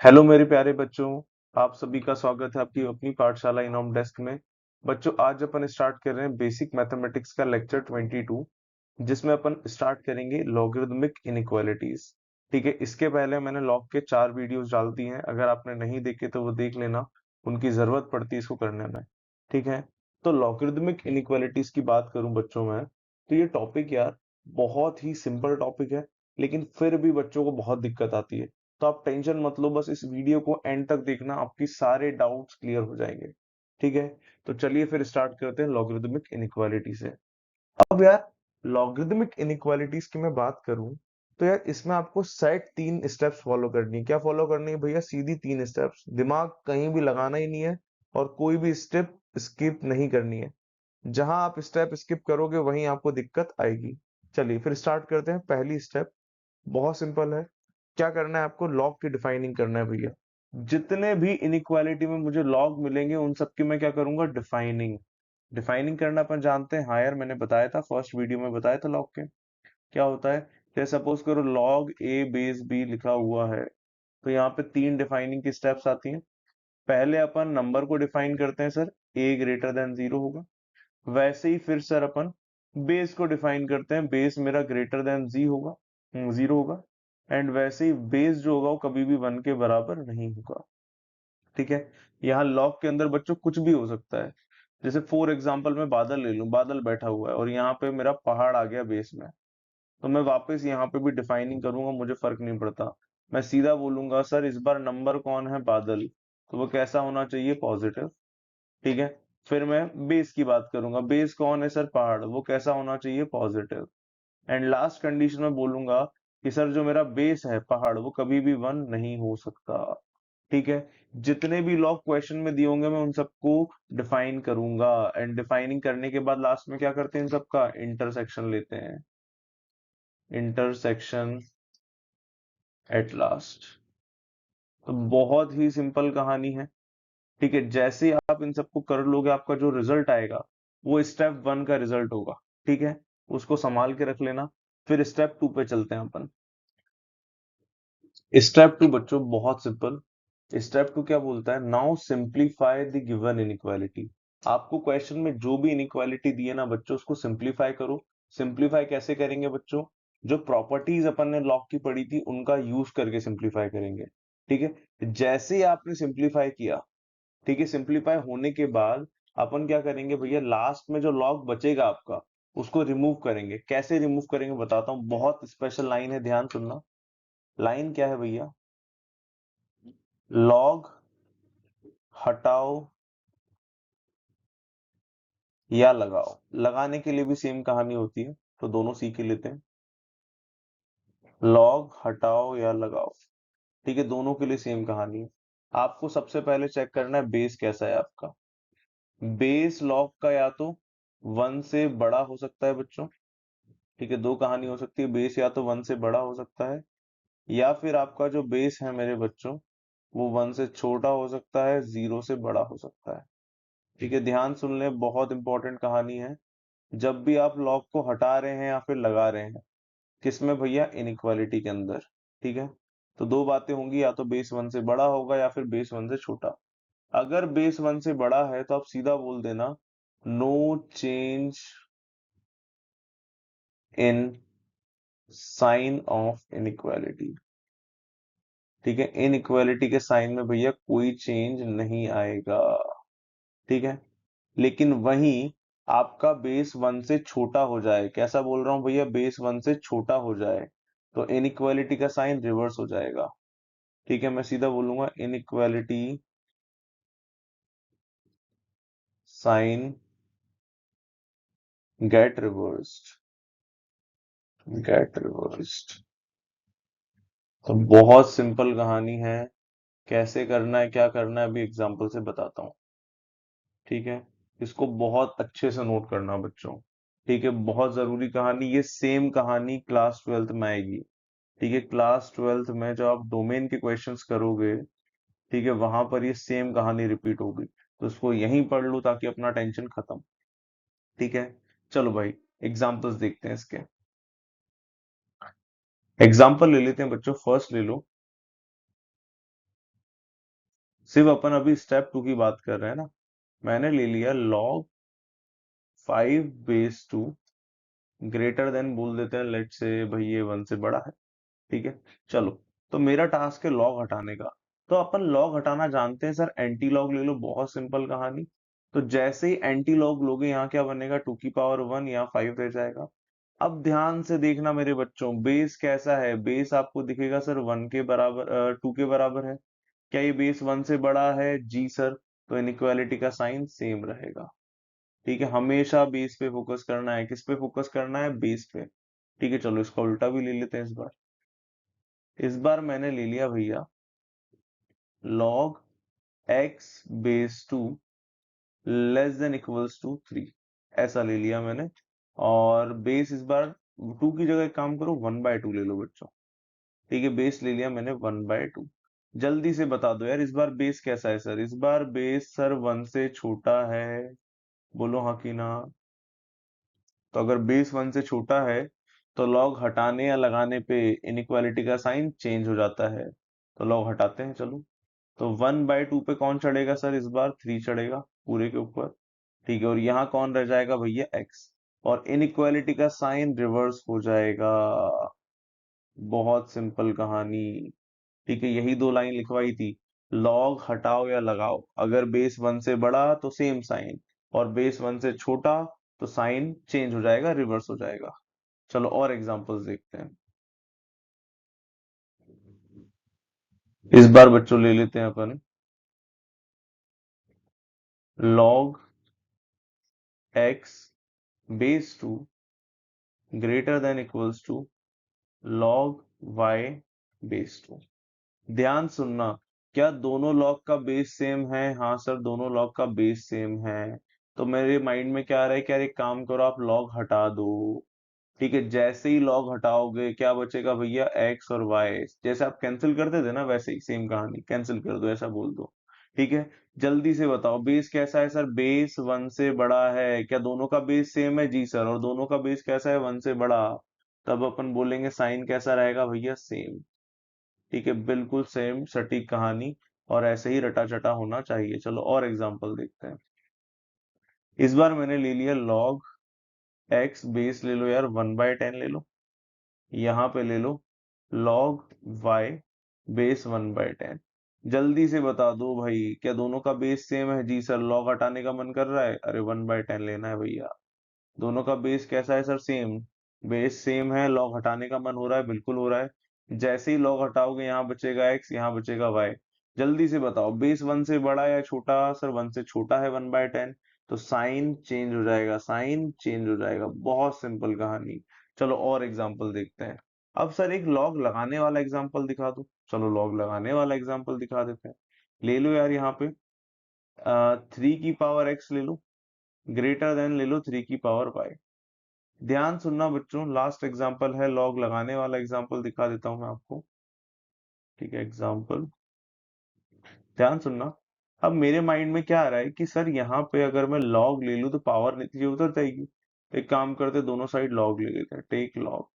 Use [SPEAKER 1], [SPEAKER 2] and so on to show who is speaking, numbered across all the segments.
[SPEAKER 1] Hello मेरे प्यारे बच्चों, आप सभी का स्वागत है आपकी अपनी पाठशाला इनॉम डेस्क में। बच्चों, आज अपन स्टार्ट कर रहे हैं बेसिक मैथमेटिक्स का लेक्चर 22, जिसमें अपन स्टार्ट करेंगे लॉगरिदमिक इनइक्वालिटीज। ठीक है, इसके पहले मैंने लॉग के 4 वीडियोस डाल दी हैं, अगर आपने नहीं देखे तो वो देख लेना, उनकी जरूरत पड़ती है इसको करने में। ठीक है, तो लॉगरिदमिक इनइक्वालिटीज की बात करूं बच्चों में, तो ये टॉपिक यार बहुत ही सिंपल टॉपिक है, लेकिन फिर भी बच्चों को बहुत दिक्कत आती है। तो आप टेंशन मत लो, बस इस वीडियो को एंड तक देखना, आपकी सारे डाउट्स क्लियर हो जाएंगे। ठीक है, तो चलिए फिर स्टार्ट करते हैं लॉगरिदमिक इनइक्वालिटी से। अब यार, लॉगरिदमिक इनइक्वालिटीज की मैं बात करूं, तो यार इसमें आपको सेट 3 स्टेप्स फॉलो करनी है। क्या फॉलो करनी है भैया? सीधी 3 स्टेप्स, दिमाग कहीं भी लगाना ही नहीं है और कोई भी स्टेप स्किप नहीं करनी है। जहां आप स्टेप स्किप करोगे वहीं आपको दिक्कत आएगी। चलिए फिर स्टार्ट करते हैं। पहली स्टेप बहुत सिंपल है। क्या करना है आपको? लॉग की डिफाइनिंग करना है भैया। जितने भी इनइक्वालिटी में मुझे लॉग मिलेंगे उन सबकी मैं क्या करूंगा? डिफाइनिंग। डिफाइनिंग करना अपन जानते हैं, हाँ यार मैंने बताया था, फर्स्ट वीडियो में बताया था लॉग के क्या होता है। जैसे सपोज करो लॉग ए बेस बी लिखा हुआ है, तो यहाँ पे 3 डिफाइनिंग की स्टेप्स आती हैं। पहले अपन नंबर को डिफाइन करते हैं सर, ए ग्रेटर देन 0 होगा। वैसे ही फिर सर अपन बेस को डिफाइन करते हैं, बेस मेरा ग्रेटर देन जी होगा, 0 होगा। एंड वैसे ही बेस जो होगा वो कभी भी 1 के बराबर नहीं होगा। ठीक है, यहाँ लॉग के अंदर बच्चों कुछ भी हो सकता है। जैसे फॉर एग्जांपल मैं बादल ले लूं, बादल बैठा हुआ है और यहाँ पे मेरा पहाड़ आ गया बेस में, तो मैं वापस यहाँ पे भी डिफाइनिंग करूंगा, मुझे फर्क नहीं पड़ता। मैं सीधा बोलूंगा सर इस बार नंबर कौन है? बादल, तो वो कैसा होना चाहिए? पॉजिटिव। ठीक है, फिर मैं बेस की बात करूंगा, बेस कौन है सर? पहाड़, वो कैसा होना चाहिए? पॉजिटिव। एंड लास्ट कंडीशन में बोलूंगा कि सर जो मेरा बेस है पहाड़, वो कभी भी 1 नहीं हो सकता। ठीक है, जितने भी लॉग क्वेश्चन में दिए होंगे मैं उन सबको डिफाइन करूंगा। एंड डिफाइनिंग करने के बाद लास्ट में क्या करते हैं? इन सबका इंटरसेक्शन लेते हैं, इंटरसेक्शन एट लास्ट। तो बहुत ही सिंपल कहानी है। ठीक है, जैसे ही आप इन सबको कर लोगे आपका जो रिजल्ट आएगा वो स्टेप 1 का रिजल्ट होगा। ठीक है, उसको संभाल के रख लेना। फिर स्टेप 2 पे चलते हैं अपन। स्टेप 2 बच्चों बहुत सिंपल। स्टेप 2 क्या बोलता है? Now simplify the given inequality. आपको क्वेश्चन में जो भी इनइक्वालिटी दी है ना बच्चों, उसको सिंप्लीफाई करो। सिंप्लीफाई कैसे करेंगे बच्चों? जो प्रॉपर्टीज अपन ने लॉग की पढ़ी थी उनका यूज करके सिंप्लीफाई करेंगे। ठीक है, जैसे ही आपने सिंप्लीफाई किया, ठीक है, सिंप्लीफाई होने के बाद अपन क्या करेंगे भैया? लास्ट में जो लॉग बचेगा आपका, उसको रिमूव करेंगे। कैसे रिमूव करेंगे बताता हूँ, बहुत स्पेशल लाइन है, ध्यान सुनना। लाइन क्या है भैया? लॉग हटाओ या लगाओ। लगाने के लिए भी सेम कहानी होती है, तो दोनों सीख ही लेते हैं। लॉग हटाओ या लगाओ, ठीक है, दोनों के लिए सेम कहानी है। आपको सबसे पहले चेक करना है बेस कैसा है आपका। बेस लॉग का या तो 1 से बड़ा हो सकता है बच्चों। ठीक है, दो कहानी हो सकती है, बेस या तो 1 से बड़ा हो सकता है, या फिर आपका जो बेस है मेरे बच्चों, वो 1 से छोटा हो सकता है, 0 से बड़ा हो सकता है। ठीक है, ध्यान सुन ले, बहुत इंपॉर्टेंट कहानी है। जब भी आप लॉग को हटा रहे हैं या फिर लगा रहे हैं, किसमें भैया? इनइक्वालिटी के अंदर। ठीक है, तो दो बातें होंगी, या तो बेस 1 से बड़ा होगा या फिर बेस 1 से छोटा। अगर बेस 1 से बड़ा है तो आप सीधा बोल देना no change in sign of inequality. ठीक है, इनइक्वालिटी के साइन में भैया कोई चेंज नहीं आएगा। ठीक है, लेकिन वहीं आपका बेस 1 से छोटा हो जाए, कैसा बोल रहा हूं भैया? बेस 1 से छोटा हो जाए तो इनइक्वालिटी का साइन रिवर्स हो जाएगा। ठीक है, मैं सीधा बोलूंगा inequality sign get reversed, get reversed. तो बहुत सिंपल कहानी है। कैसे करना है, क्या करना है, अभी एग्जांपल से बताता हूँ। ठीक है, इसको बहुत अच्छे से नोट करना बच्चों। ठीक है, बहुत जरूरी कहानी, ये सेम कहानी क्लास 12th में आएगी। ठीक है, क्लास 12th में जब आप डोमेन के क्वेश्चंस करोगे, ठीक है, वहां पर ये सेम कहानी रिपीट होगी। तो इसको यहीं पढ़ लो ताकि अपना टेंशन खत्म। ठीक है, चलो भाई एग्जांपल्स देखते हैं इसके। एग्जांपल ले लेते हैं बच्चों, फर्स्ट ले लो। सिर्फ अपन अभी स्टेप 2 की बात कर रहे हैं ना। मैंने ले लिया log 5 बेस 2 ग्रेटर देन बोल देते हैं, लेट से भाई ये 1 से बड़ा है। ठीक है, चलो। तो मेरा टास्क है लॉग हटाने का। तो अपन लॉग हटाना जानते हैं सर, एंटी लॉग ले लो, बहुत सिंपल कहानी। तो जैसे ही एंटी लॉग लोगे, यहाँ क्या बनेगा, 2 की पावर 1 या 5 रह जाएगा। अब ध्यान से देखना मेरे बच्चों, बेस कैसा है, बेस आपको दिखेगा सर 1 के बराबर, 2 के बराबर है। क्या ये बेस 1 से बड़ा है, जी सर। तो इनइक्वालिटी का साइन सेम रहेगा। ठीक है, हमेशा बेस पे फोकस करना है, किस पे फोकस करना है, बेस पे। ठीक है, चलो इसका उल्टा भी ले लेते हैं इस बार। इस बार मैंने ले लिया भैया log x base 2 less than equals to 3, ऐसा ले लिया मैंने। और बेस इस बार 2 की जगह एक काम करो, 1/2 ले लो बच्चों। ठीक है, बेस ले लिया मैंने 1/2। जल्दी से बता दो यार, इस बार बेस कैसा है सर, इस बार बेस सर 1 से छोटा है। बोलो हाँ कि ना। तो अगर बेस 1 से छोटा है तो लॉग हटाने या लगाने पे इनइक्वालिटी का साइन चेंज हो जाता है। तो लॉग हटाते हैं, चलो। तो 1/2 पे कौन चढ़ेगा सर, इस बार 3 चढ़ेगा पूरे के ऊपर। ठीक है, और यहाँ कौन रह जाएगा भैया, x। और इनइक्वालिटी का साइन रिवर्स हो जाएगा। बहुत सिंपल कहानी। ठीक है, यही 2 लाइन लिखवाई थी। लॉग हटाओ या लगाओ, अगर बेस 1 से बड़ा तो सेम साइन, और बेस 1 से छोटा तो साइन चेंज हो जाएगा, रिवर्स हो जाएगा। चलो और एग्जांपल्स देखते हैं। इस बार बच्चों ले लेते हैं अपन log x base 2 greater than equals to log y base 2। ध्यान सुनना, क्या दोनों लॉग का बेस सेम है, हाँ सर दोनों लॉग का बेस सेम है। तो मेरे माइंड में क्या आ रहा है, क्या एक काम करो, आप लॉग हटा दो। ठीक है, जैसे ही लॉग हटाओगे क्या बचेगा भैया, एक्स और वाई। जैसे आप कैंसिल करते थे ना, वैसे ही सेम कहानी, कैंसिल कर दो, ऐसा बोल दो। ठीक है, जल्दी से बताओ बेस कैसा है सर, बेस 1 से बड़ा है, क्या दोनों का बेस सेम है, जी सर। और दोनों का बेस कैसा है, 1 से बड़ा। तब अपन बोलेंगे साइन कैसा रहेगा भैया, सेम। ठीक है, बिल्कुल सेम सटीक कहानी। और ऐसे ही रटा चटा होना चाहिए। चलो और एग्जांपल देखते हैं। इस बार मैंने ले लिया log x बेस ले लो यार 1/10 ले लो। यहाँ पे ले लो log y बेस 1/10। जल्दी से बता दो भाई, क्या दोनों का बेस सेम है, जी सर। लॉग हटाने का मन कर रहा है, अरे 1/10 लेना है भैया। दोनों का बेस कैसा है सर, सेम। बेस सेम है, लॉग हटाने का मन हो रहा है, बिल्कुल हो रहा है। जैसे ही लॉग हटाओगे, यहाँ बचेगा x, यहाँ बचेगा y। जल्दी से बताओ बेस 1 से बड़ा या छोटा, सर 1 से छोटा है, 1/10। तो साइन चेंज हो जाएगा, साइन चेंज हो जाएगा, बहुत सिंपल कहानी। चलो और एग्जांपल देखते हैं। अब सर एक लॉग लगाने वाला एग्जांपल दिखा दो। चलो लॉग लगाने वाला एग्जांपल दिखा देते हैं। ले लो यार यहाँ पे 3 की पावर x ले लो, ग्रेटर देन ले लो 3 की पावर y। ध्यान सुनना बच्चों, लास्ट एग्जांपल है, लॉग लगाने वाला एग्जांपल दिखा देता हूं मैं आपको। ठीक है, एग्जांपल ध्यान सुनना। अब मेरे माइंड में क्या आ रहा है कि सर यहाँ पे अगर मैं लॉग ले लूं तो पावर नीचे उतर जाएगी। तो एक काम करते, दोनों साइड लॉग ले लेते हैं, टेक लॉग।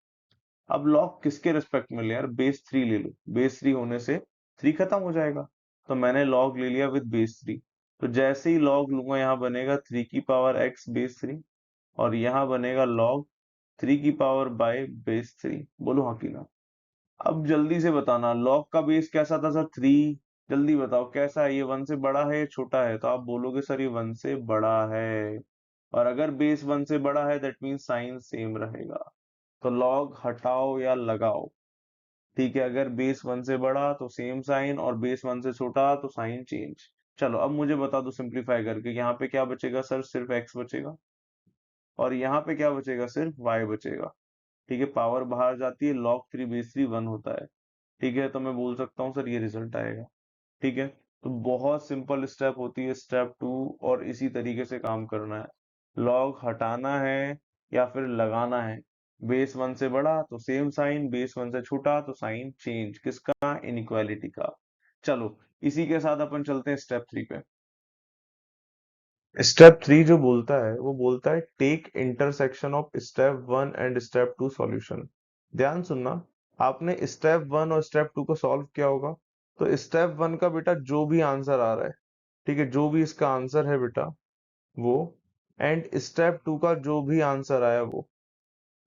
[SPEAKER 1] अब लॉग किसके रिस्पेक्ट में ले यार, बेस 3 ले लो, बेस 3 होने से 3 खत्म हो जाएगा। तो मैंने लॉग ले लिया विद बेस 3। तो जैसे ही लॉग लूंगा, यहाँ बनेगा 3 की पावर x बेस 3, और यहाँ बनेगा लॉग 3 की पावर y बेस 3। बोलो हाँ की ना। अब जल्दी से बताना, लॉग का बेस कैसा था सर, 3। जल्दी बताओ कैसा है, ये 1 से बड़ा है या छोटा है। तो आप बोलोगे सर ये 1 से बड़ा है। और अगर बेस 1 से बड़ा है, दैट मीन साइन सेम रहेगा। तो लॉग हटाओ या लगाओ। ठीक है, अगर बेस 1 से बड़ा तो सेम साइन, और बेस 1 से छोटा तो साइन चेंज। चलो अब मुझे बता दो सिंप्लीफाई करके, यहाँ पे क्या बचेगा सर, सिर्फ x बचेगा। और यहाँ पे क्या बचेगा, सिर्फ y बचेगा। ठीक है, पावर बाहर जाती है, log 3 बेस 3 1 होता है। ठीक है, तो मैं बोल सकता हूँ सर ये रिजल्ट आएगा। ठीक है, तो बहुत सिंपल स्टेप होती है स्टेप 2, और इसी तरीके से काम करना है। लॉग हटाना है या फिर लगाना है, बेस 1 से बड़ा तो सेम साइन, बेस 1 से छोटा तो साइन चेंज, किसका, इनइक्वालिटी का। चलो इसी के साथ अपन चलते हैं स्टेप 3 पे। स्टेप 3 जो बोलता है वो बोलता है take intersection of step 1 and step 2 solution. ध्यान सुनना, आपने स्टेप 1 और स्टेप 2 को सॉल्व किया होगा। तो स्टेप 1 का बेटा जो भी आंसर आ रहा है, ठीक है, जो भी इसका आंसर है बेटा वो, एंड स्टेप 2 का जो भी आंसर आया वो,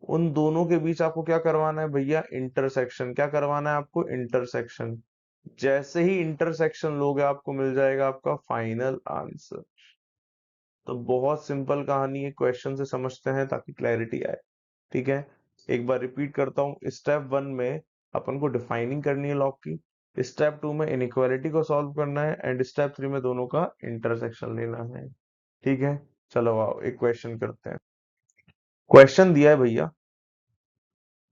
[SPEAKER 1] उन दोनों के बीच आपको क्या करवाना है भैया, इंटरसेक्शन। क्या करवाना है आपको, इंटरसेक्शन। जैसे ही इंटरसेक्शन लोगे आपको मिल जाएगा आपका फाइनल आंसर। तो बहुत सिंपल कहानी है, क्वेश्चन से समझते हैं ताकि क्लैरिटी आए। ठीक है, एक बार रिपीट करता हूँ। स्टेप 1 में अपन को डिफाइनिंग करनी है लॉग की, स्टेप 2 में इनइक्वालिटी को सॉल्व करना है, एंड स्टेप 3 में दोनों का इंटरसेक्शन लेना है। ठीक है, चलो आओ एक क्वेश्चन करते हैं। क्वेश्चन दिया है भैया,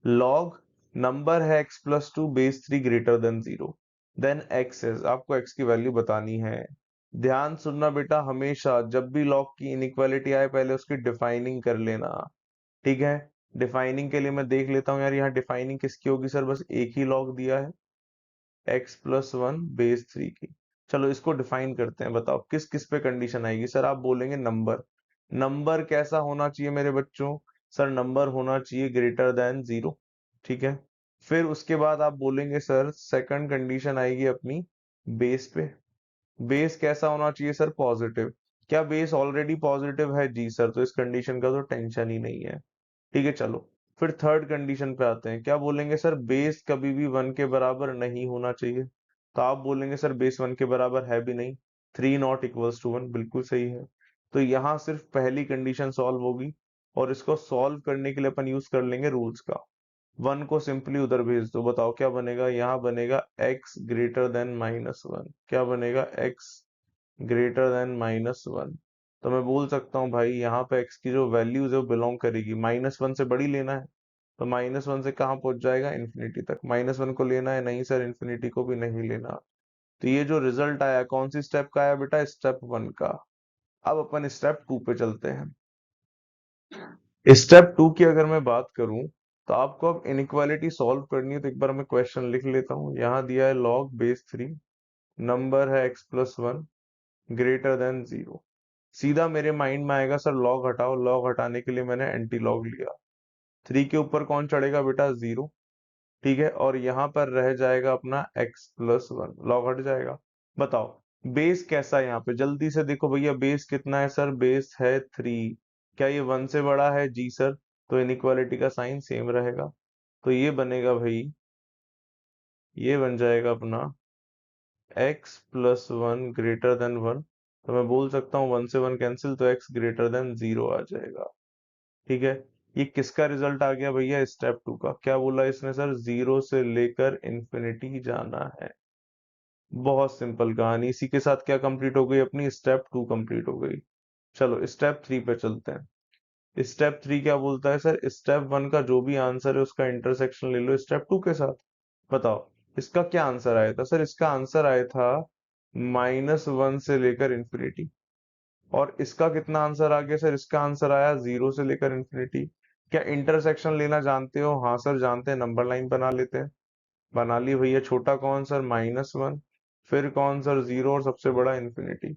[SPEAKER 1] लॉग नंबर है x plus two base 3 greater than 0, then x is, आपको x की वैल्यू बतानी है। ध्यान सुनना बेटा, हमेशा जब भी लॉग की इनइक्वालिटी आए पहले उसकी डिफाइनिंग कर लेना। ठीक है, डिफाइनिंग के लिए मैं देख लेता हूँ यार, यहाँ डिफाइनिंग किसकी होगी सर, बस एक ही लॉग दिया है x प्लस वन बेस 3 की। चलो इसको डिफाइन करते हैं, बताओ किस किस पे कंडीशन आएगी। सर आप बोलेंगे नंबर, नंबर कैसा होना चाहिए मेरे बच्चों, सर नंबर होना चाहिए ग्रेटर देन 0। ठीक है, फिर उसके बाद आप बोलेंगे सर सेकंड कंडीशन आएगी अपनी बेस पे, बेस कैसा होना चाहिए सर, पॉजिटिव। क्या बेस ऑलरेडी पॉजिटिव है, जी सर, तो इस कंडीशन का तो टेंशन ही नहीं है। ठीक है, चलो फिर थर्ड कंडीशन पे आते हैं। क्या बोलेंगे सर, बेस कभी भी 1 के बराबर नहीं होना चाहिए। तो आप बोलेंगे सर बेस 1 के बराबर है भी नहीं, 3 नॉट इक्वल्स टू 1, बिल्कुल सही है। तो यहाँ सिर्फ पहली कंडीशन सॉल्व होगी, और इसको सॉल्व करने के लिए अपन यूज कर लेंगे रूल्स का। 1 को सिंपली उधर भेज दो, बताओ क्या बनेगा, यहाँ बनेगा x ग्रेटर देन -1। क्या बनेगा, x ग्रेटर देन -1। तो मैं बोल सकता हूँ भाई यहाँ पे x की जो वैल्यूज है वो बिलोंग करेगी, -1 से बड़ी लेना है, तो -1 से कहाँ पहुंच जाएगा, इन्फिनिटी तक। -1 को लेना है, नहीं सर इन्फिनिटी को भी नहीं लेना। तो ये जो रिजल्ट आया कौन सी स्टेप का आया बेटा, स्टेप 1 का। अब अपन स्टेप 2 पे चलते हैं। स्टेप 2 की अगर मैं बात करूं, तो आपको अब इनइक्वालिटी सॉल्व करनी है। तो एक बार मैं क्वेश्चन लिख लेता हूँ। यहाँ दिया है लॉग बेस 3, नंबर है x प्लस 1 ग्रेटर देन 0। सीधा मेरे माइंड में आएगा सर लॉग हटाओ, लॉग हटाने के लिए मैंने एंटी लॉग लिया। 3 के ऊपर कौन चढ़ेगा बेटा, 0। ठीक है, और यहाँ पर रह जाएगा अपना x प्लस 1, लॉग हट जाएगा। बताओ बेस कैसा है यहाँ पे, जल्दी से देखो भैया, बेस कितना है सर, बेस है 3। क्या ये 1 से बड़ा है, जी सर, तो इनइक्वालिटी का साइन सेम रहेगा। तो ये बनेगा भाई, ये बन जाएगा अपना x प्लस 1 ग्रेटर देन 1। तो मैं बोल सकता हूँ 1 से 1 कैंसिल, तो x ग्रेटर देन 0 आ जाएगा। ठीक है, ये किसका रिजल्ट आ गया भैया, स्टेप 2 का। क्या बोला इसने सर, 0 से लेकर इंफिनिटी जाना है। बहुत सिंपल कहानी, इसी के साथ क्या कंप्लीट हो गई अपनी, स्टेप 2 कंप्लीट हो गई। चलो स्टेप 3 पे चलते हैं। स्टेप 3 क्या बोलता है सर, स्टेप 1 का जो भी आंसर है उसका इंटरसेक्शन ले लो स्टेप 2 के साथ। बताओ इसका क्या आंसर आया था सर, इसका आंसर आया था -1 से लेकर इंफिनिटी। और इसका कितना आंसर आ गया सर, इसका आंसर आया 0 से लेकर इंफिनिटी। क्या इंटरसेक्शन लेना जानते हो, हाँ सर जानते हैं, नंबर लाइन बना लेते हैं। बना ली भैया, छोटा कौन सर, -1, फिर कौन सर 0, और सबसे बड़ा इंफिनिटी।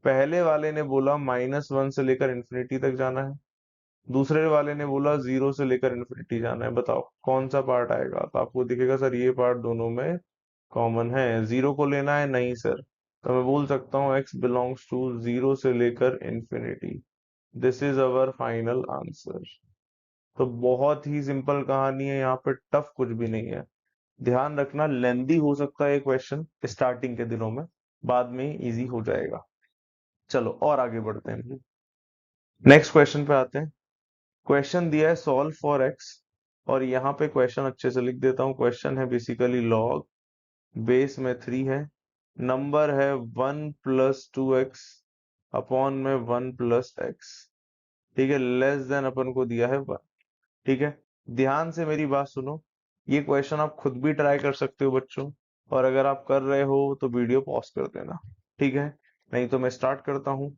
[SPEAKER 1] पहले वाले ने बोला -1 से लेकर इंफिनिटी तक जाना है, दूसरे वाले ने बोला 0 से लेकर इंफिनिटी जाना है। बताओ कौन सा पार्ट आएगा, तो आपको दिखेगा सर ये पार्ट दोनों में कॉमन है। 0 को लेना है, नहीं सर, तो मैं बोल सकता हूँ x बिलोंग्स टू 0 से लेकर infinity. This is our final answer. तो बहुत ही सिंपल कहानी है, यहाँ पे टफ कुछ भी नहीं है। ध्यान रखना लेंदी हो सकता है ये क्वेश्चन स्टार्टिंग के दिनों में, बाद में इजी हो जाएगा। चलो और आगे बढ़ते हैं, नेक्स्ट क्वेश्चन पे आते हैं। क्वेश्चन दिया है सॉल्व फॉर एक्स, और यहाँ पे क्वेश्चन अच्छे से लिख देता हूँ। क्वेश्चन है बेसिकली लॉग बेस में 3 है, नंबर है 1 प्लस 2x अपॉन में 1 प्लस x। ठीक है, लेस देन अपन को दिया है 1। ठीक है, ध्यान से मेरी बात सुनो, ये क्वेश्चन आप खुद भी ट्राई कर सकते हो बच्चों, और अगर आप कर रहे हो तो वीडियो पॉज कर देना। ठीक है, नहीं तो मैं स्टार्ट करता हूँ।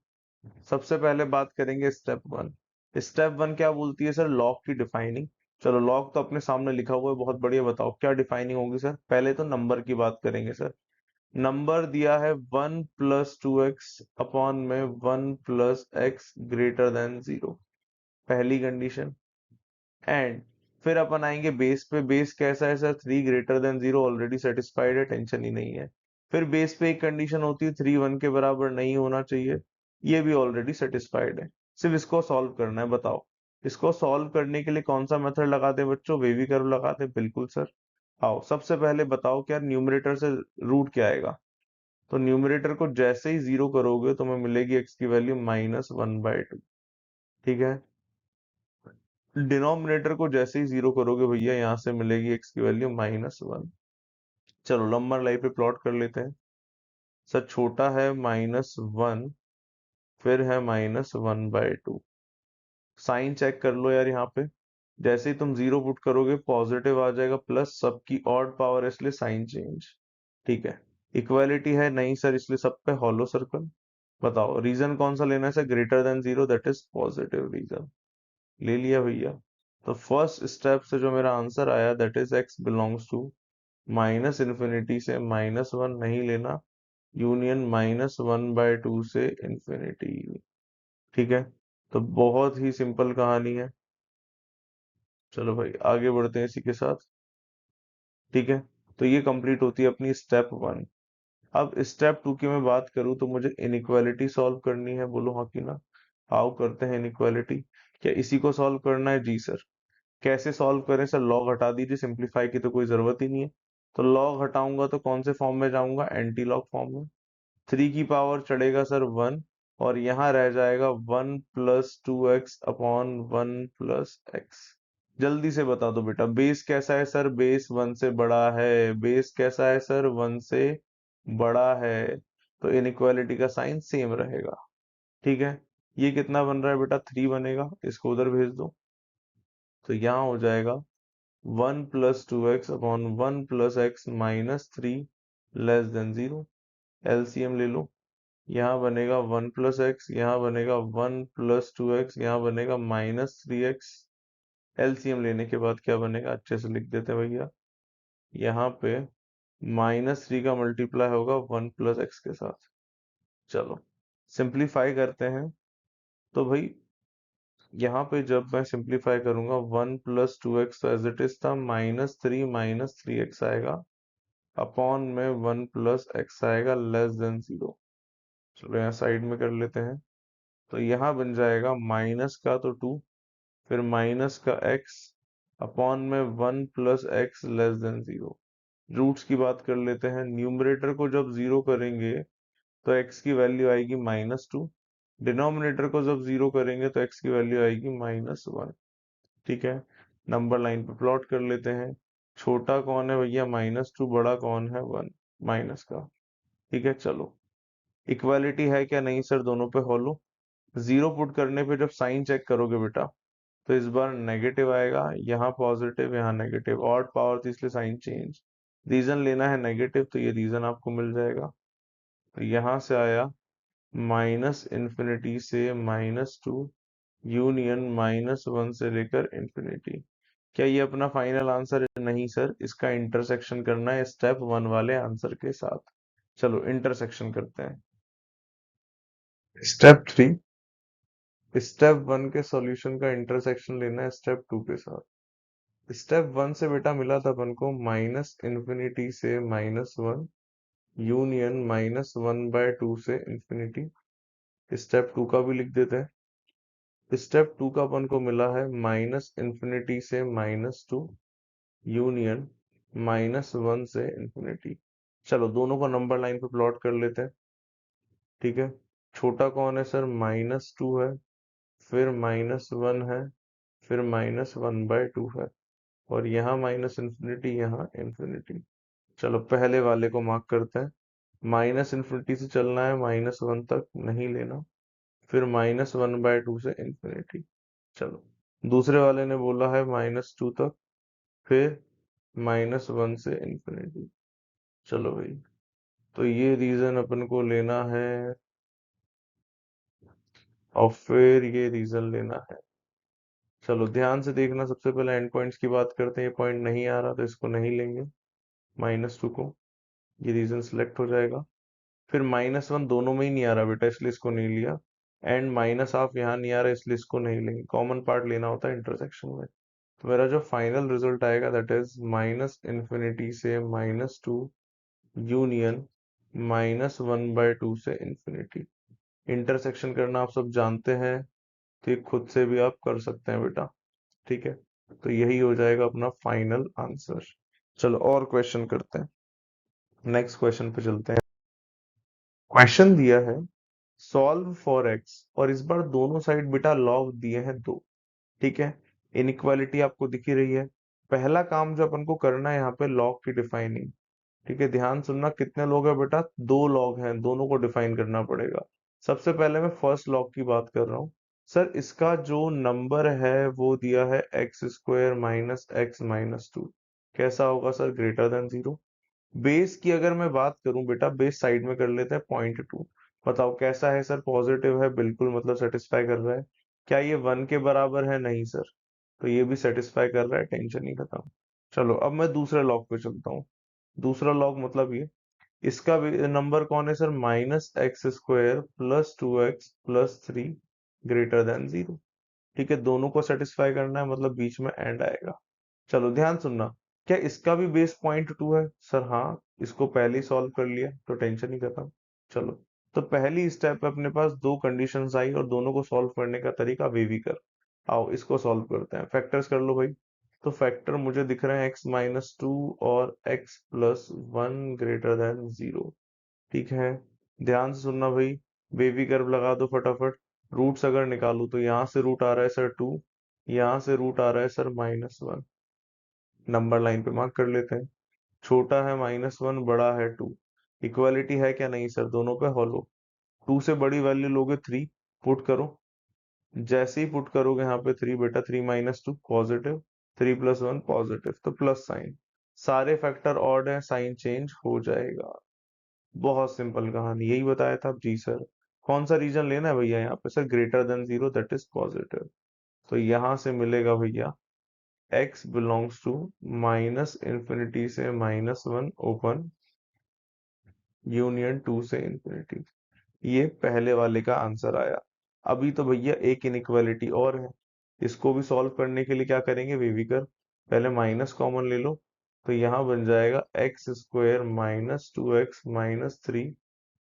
[SPEAKER 1] सबसे पहले बात करेंगे स्टेप 1। स्टेप 1 क्या बोलती है सर, लॉग की डिफाइनिंग। चलो लॉग तो अपने सामने लिखा हुआ है, बहुत बढ़िया, बताओ क्या डिफाइनिंग होगी सर। पहले तो नंबर की बात करेंगे सर। नंबर दिया है 1 प्लस 2x अपॉन में 1 प्लस x ग्रेटर देन 0, पहली कंडीशन। एंड फिर अपन आएंगे बेस पे। बेस कैसा है sir? 3 greater than 0, already satisfied है, टेंशन ही नहीं है। फिर बेस पे एक कंडीशन होती है 3 1 के बराबर नहीं होना चाहिए, ये भी ऑलरेडी सेटिस्फाइड है। सिर्फ इसको सॉल्व करना है। बताओ इसको सॉल्व करने के लिए कौन सा मेथड लगाते हैं बच्चों? वेवी कर्व लगाते हैं, बिल्कुल सर। आओ सबसे पहले बताओ क्या न्यूमरेटर से रूट क्या आएगा? तो न्यूमरेटर को जैसे ही जीरो करोगे तो हमें मिलेगी एक्स की वैल्यू -1/2। ठीक है। डिनोमिनेटर को जैसे ही जीरो करोगे भैया यहाँ से मिलेगी एक्स की वैल्यू -1। चलो नंबर लाइन पे प्लॉट कर लेते हैं। सर छोटा है -1, फिर है -1/2। साइन चेक कर लो यार यहाँ पे। जैसे ही तुम जीरो पुट करोगे पॉजिटिव आ जाएगा, प्लस सबकी ऑड पावर है इसलिए साइन चेंज। ठीक है। इक्वालिटी है नहीं सर, इसलिए सब पे हॉलो सर्कल। बताओ रीजन कौन सा लेना है sir? Greater than 0, that is positive region. ले लिया भैया। तो फर्स्ट स्टेप से जो मेरा आंसर आया that is x belongs to -∞ से -1 नहीं लेना, यूनियन -1/2 से इंफिनिटी। ठीक है। तो बहुत ही सिंपल कहानी है। चलो भाई आगे बढ़ते हैं इसी के साथ। ठीक है। तो ये कंप्लीट होती है अपनी स्टेप 1। अब स्टेप 2 की मैं बात करूं तो मुझे इनइक्वालिटी सॉल्व करनी है। बोलो हाँ कि ना? आओ करते हैं इनइक्वालिटी। क्या इसी को सॉल्व करना है? जी सर। कैसे सॉल्व करें सर? लॉग हटा दीजिए, सिंप्लीफाई की तो कोई जरूरत ही नहीं है। तो लॉग हटाऊंगा तो कौन से फॉर्म में जाऊंगा? एंटी लॉग फॉर्म में। 3 की पावर चढ़ेगा सर 1, और यहाँ रह जाएगा 1 + 2x/1 + x। जल्दी से बता दो बेटा, बेस कैसा है सर? बेस 1 से बड़ा है। बेस कैसा है सर? 1 से बड़ा है। तो इनइक्वालिटी का साइन सेम रहेगा। ठीक है। ये कितना बन रहा है बेटा? 3 बनेगा। इसको उधर भेज दो। तो यहाँ हो जाएगा 1 + 2x/1 + x -3 < 0। एलसीएम ले लो। यहाँ बनेगा 1 + x, यहाँ बनेगा 1 + 2x, यहाँ बनेगा -3x। एलसीएम लेने के बाद क्या बनेगा? अच्छे से लिख देते हैं भैया। यहाँ पे -3 का मल्टीप्लाई होगा 1 + x के साथ। चलो सिंप्लीफाई करते हैं। तो भाई यहाँ पे जब मैं सिंप्लीफाई करूंगा 1 + 2x तो एज इट इज था -3 आएगा, अपॉन में 1 + x आएगा < 0। चलो यहाँ साइड में कर लेते हैं। तो यहाँ बन जाएगा माइनस का तो 2, फिर माइनस का x, अपॉन में 1 + x < 0। रूट्स की बात कर लेते हैं। न्यूमरेटर को जब जीरो करेंगे तो x की वैल्यू आएगी -2। डिनोमिनेटर को जब जीरो करेंगे तो x की वैल्यू आएगी -1। ठीक है। नंबर लाइन पे प्लॉट कर लेते हैं। छोटा कौन है भैया? -2। बड़ा कौन है? 1 माइनस का। ठीक है। चलो इक्वालिटी है क्या? नहीं सर, दोनों पे हॉलो। जीरो पुट करने पे जब साइन चेक करोगे बेटा तो इस बार नेगेटिव आएगा, यहाँ पॉजिटिव, यहाँ नेगेटिव। ऑड पावर थी इसलिए साइन चेंज। रीजन लेना है नेगेटिव, तो ये रीजन आपको मिल जाएगा। तो यहाँ से आया -∞ से -2, यूनियन -1 से लेकर इंफिनिटी। क्या ये अपना फाइनल आंसर है? नहीं सर, इसका इंटरसेक्शन करना है स्टेप 1 वाले आंसर के साथ। चलो इंटरसेक्शन करते हैं। स्टेप 3। स्टेप 1 के सॉल्यूशन का इंटरसेक्शन लेना है स्टेप 2 के साथ। स्टेप 1 से बेटा मिला था अपन को -∞ से -1, यूनियन -1/2 से इंफिनिटी। स्टेप 2 का भी लिख देते हैं। स्टेप 2 का अपन को मिला है -∞ से -2, यूनियन -1 से इंफिनिटी। चलो दोनों को नंबर लाइन पे प्लॉट कर लेते हैं। ठीक है। छोटा कौन है सर? -2 है, फिर -1 है, फिर -1/2 है, और यहाँ -∞, यहाँ इंफिनिटी। चलो पहले वाले को मार्क करते हैं। -∞ से चलना है -1 तक, नहीं लेना, फिर -1/2 से इंफिनिटी। चलो दूसरे वाले ने बोला है -2 तक, फिर -1 से इंफिनिटी। चलो भाई, तो ये रीजन अपन को लेना है, और फिर ये रीजन लेना है। चलो ध्यान से देखना, सबसे पहले एंड पॉइंट्स की बात करते हैं। ये पॉइंट नहीं आ रहा तो इसको नहीं लेंगे, -2 को। ये रीजन सिलेक्ट हो जाएगा। फिर -1 दोनों में ही नहीं आ रहा बेटा, इसलिए इसको नहीं लिया। एंड -1/2 यहाँ नहीं आ रहा, इसलिए इसको नहीं लेंगे। कॉमन पार्ट लेना होता है इंटरसेक्शन में। तो मेरा जो फाइनल रिजल्ट आएगा दैट इज -∞ से -2 यूनियन -1/2 से इंफिनिटी। इंटरसेक्शन करना आप सब जानते हैं, तो ये खुद से भी आप कर सकते हैं बेटा। ठीक है, तो यही हो जाएगा अपना फाइनल आंसर। चलो और क्वेश्चन करते हैं, नेक्स्ट क्वेश्चन पे चलते हैं। क्वेश्चन दिया है सॉल्व फॉर एक्स, और इस बार दोनों साइड बेटा लॉग दिए हैं 2। ठीक है, इनइक्वालिटी आपको दिख ही रही है। पहला काम जो अपन को करना है यहाँ पे लॉग की डिफाइनिंग। ठीक है, ध्यान सुनना, कितने लोग हैं बेटा, 2 लॉग हैं, दोनों को डिफाइन करना पड़ेगा। सबसे पहले मैं फर्स्ट लॉग की बात कर रहा हूँ। सर इसका जो नंबर है वो दिया है x² - x - 2। कैसा होगा सर, ग्रेटर देन 0। बेस की अगर मैं बात करूं बेटा, बेस साइड में कर लेते हैं 0.2। बताओ कैसा है सर, पॉजिटिव है बिल्कुल, मतलब सेटिस्फाई कर रहा है। क्या ये 1 के बराबर है, नहीं सर, तो ये भी सेटिस्फाई कर रहा है, टेंशन ही खत्म। चलो अब मैं दूसरे लॉग पे चलता हूँ। दूसरा लॉग मतलब ये, इसका नंबर कौन है sir, -x² + 2x + 3 greater than 0। ठीक है, दोनों को सेटिस्फाई करना है, मतलब बीच में एंड आएगा। चलो ध्यान सुनना, क्या इसका भी बेस 0.2 है सर, हाँ, इसको पहले ही सॉल्व कर लिया तो टेंशन ही खत्म। चलो, तो पहली स्टेप पे अपने पास 2 कंडीशंस आई और दोनों को सॉल्व करने का तरीका वे भी कर। आओ इसको सॉल्व करते हैं, फैक्टर्स कर लो भाई। तो फैक्टर मुझे दिख रहे हैं x - 2 और x+1 ग्रेटर देन 0। ठीक है, ध्यान से सुनना भाई, बेबी कर्व लगा दो फटाफट। रूट्स अगर निकालू तो यहाँ से रूट आ रहा है सर 2, यहाँ से रूट आ रहा है सर -1। नंबर लाइन पे मार्क कर लेते हैं। छोटा है -1, बड़ा है 2। इक्वालिटी है क्या, नहीं सर, दोनों पे हॉलो। 2 से बड़ी वैल्यू लोगे 3, पुट करो। जैसे ही पुट करोगे यहाँ पे 3 बेटा, 3 - 2 पॉजिटिव, 3+1 पॉजिटिव, तो प्लस साइन। सारे फैक्टर ऑड है, साइन चेंज हो जाएगा। बहुत सिंपल कहानी, यही बताया था जी सर। कौन सा रीजन लेना है भैया यहाँ पे sir, greater than 0 that is positive. तो यहाँ से मिलेगा भैया x बिलोंग्स टू -∞ से -1 ओपन यूनियन 2 से इंफिनिटी। ये पहले वाले का आंसर आया। अभी तो भैया एक इनइक्वालिटी और है, इसको भी सॉल्व करने के लिए क्या करेंगे, वेविकर, पहले माइनस कॉमन ले लो। तो यहाँ बन जाएगा x² - 2x - 3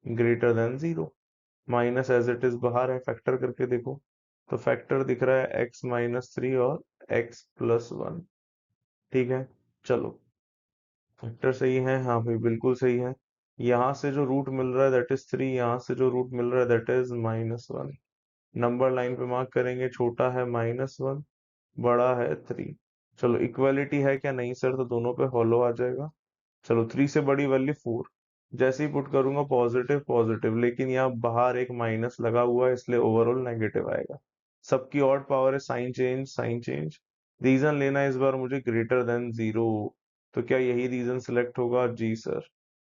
[SPEAKER 1] greater than 0। Minus as it is बाहर है, फैक्टर करके देखो। तो फैक्टर दिख रहा है x - 3 और x+1। ठीक है, चलो फैक्टर सही है, हाँ भाई बिल्कुल सही है। यहाँ से जो रूट मिल रहा है दैट इज 3, यहाँ से जो रूट मिल रहा है दैट इज -1। नंबर लाइन पे मार्क करेंगे, छोटा है -1, बड़ा है 3। चलो इक्वालिटी है क्या, नहीं सर, तो दोनों पे हॉलो आ जाएगा। चलो 3 से बड़ी वैल्यू 4, जैसे ही पुट करूंगा पॉजिटिव पॉजिटिव, लेकिन यहाँ बाहर एक माइनस लगा हुआ है इसलिए ओवरऑल नेगेटिव आएगा। सबकी ऑड पावर है, sign change sign change. Region लेना है इस बार मुझे ग्रेटर देन 0। तो क्या यही रीजन सिलेक्ट होगा, जी सर।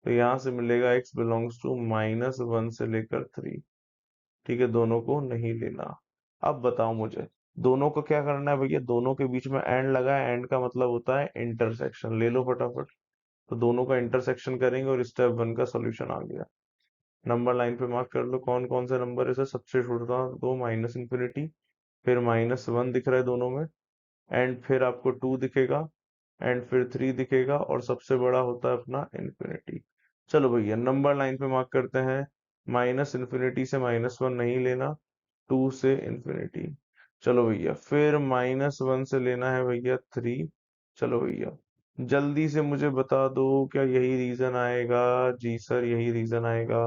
[SPEAKER 1] तो यहाँ से मिलेगा x बिलोंग्स टू -1 से लेकर 3। ठीक है, दोनों को नहीं लेना। अब बताओ मुझे, दोनों को क्या करना है भैया, दोनों के बीच में एंड लगा है, एंड का मतलब होता है इंटरसेक्शन, ले लो फटाफट। तो दोनों का इंटरसेक्शन करेंगे और स्टेप 1 का सॉल्यूशन आ गया। नंबर लाइन पे मार्क कर लो, कौन कौन से नंबर है सर, सबसे छोटा दो -∞, फिर -1 दिख रहा है दोनों में, एंड फिर आपको 2 दिखेगा, एंड फिर 3 दिखेगा, और सबसे बड़ा होता है अपना इंफिनिटी। चलो भैया नंबर लाइन पे मार्क करते हैं, -∞ से -1 नहीं लेना, 2 से इंफिनिटी। चलो भैया फिर -1 से लेना है भैया 3। चलो भैया जल्दी से मुझे बता दो, क्या यही रीजन आएगा, जी सर यही रीजन आएगा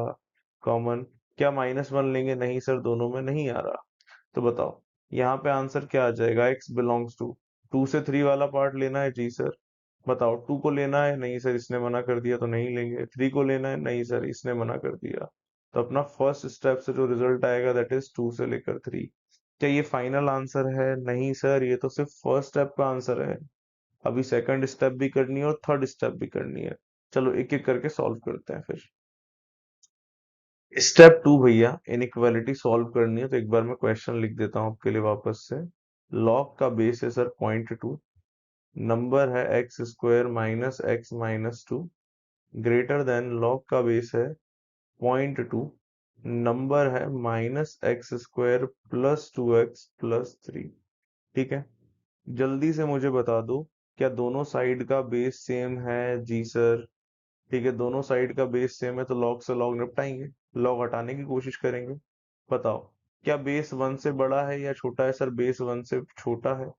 [SPEAKER 1] कॉमन। क्या -1 लेंगे, नहीं सर, दोनों में नहीं आ रहा। तो बताओ यहाँ पे आंसर क्या आ जाएगा, x बिलोंग्स टू 2 से 3 वाला पार्ट लेना है, जी सर। बताओ 2 को लेना है, नहीं सर इसने मना कर दिया तो नहीं लेंगे। 3 को लेना है, नहीं सर इसने मना कर दिया। तो अपना फर्स्ट स्टेप से जो रिजल्ट आएगा दैट इज 2 से लेकर 3। क्या ये फाइनल आंसर है, नहीं सर, ये तो सिर्फ फर्स्ट स्टेप का आंसर है। अभी सेकंड स्टेप भी करनी है और थर्ड स्टेप भी करनी है। चलो एक एक करके सॉल्व करते हैं फिर। स्टेप 2 भैया, इनइक्वालिटी सॉल्व करनी है, तो एक बार मैं क्वेश्चन लिख देता हूँ आपके लिए वापस से। लॉग का बेस है सर 0.2, नंबर है x² - x - 2 greater then, log का बेस है 0.2, नंबर है -x² + 2x + 3। ठीक है, जल्दी से मुझे बता दो, क्या दोनों साइड का बेस सेम है? जी सर। ठीक है, दोनों साइड का बेस सेम है तो लॉग से लॉग निपटाएंगे, लॉग हटाने की कोशिश करेंगे। बताओ, क्या बेस 1 से बड़ा है या छोटा है? सर बेस 1 से छोटा है।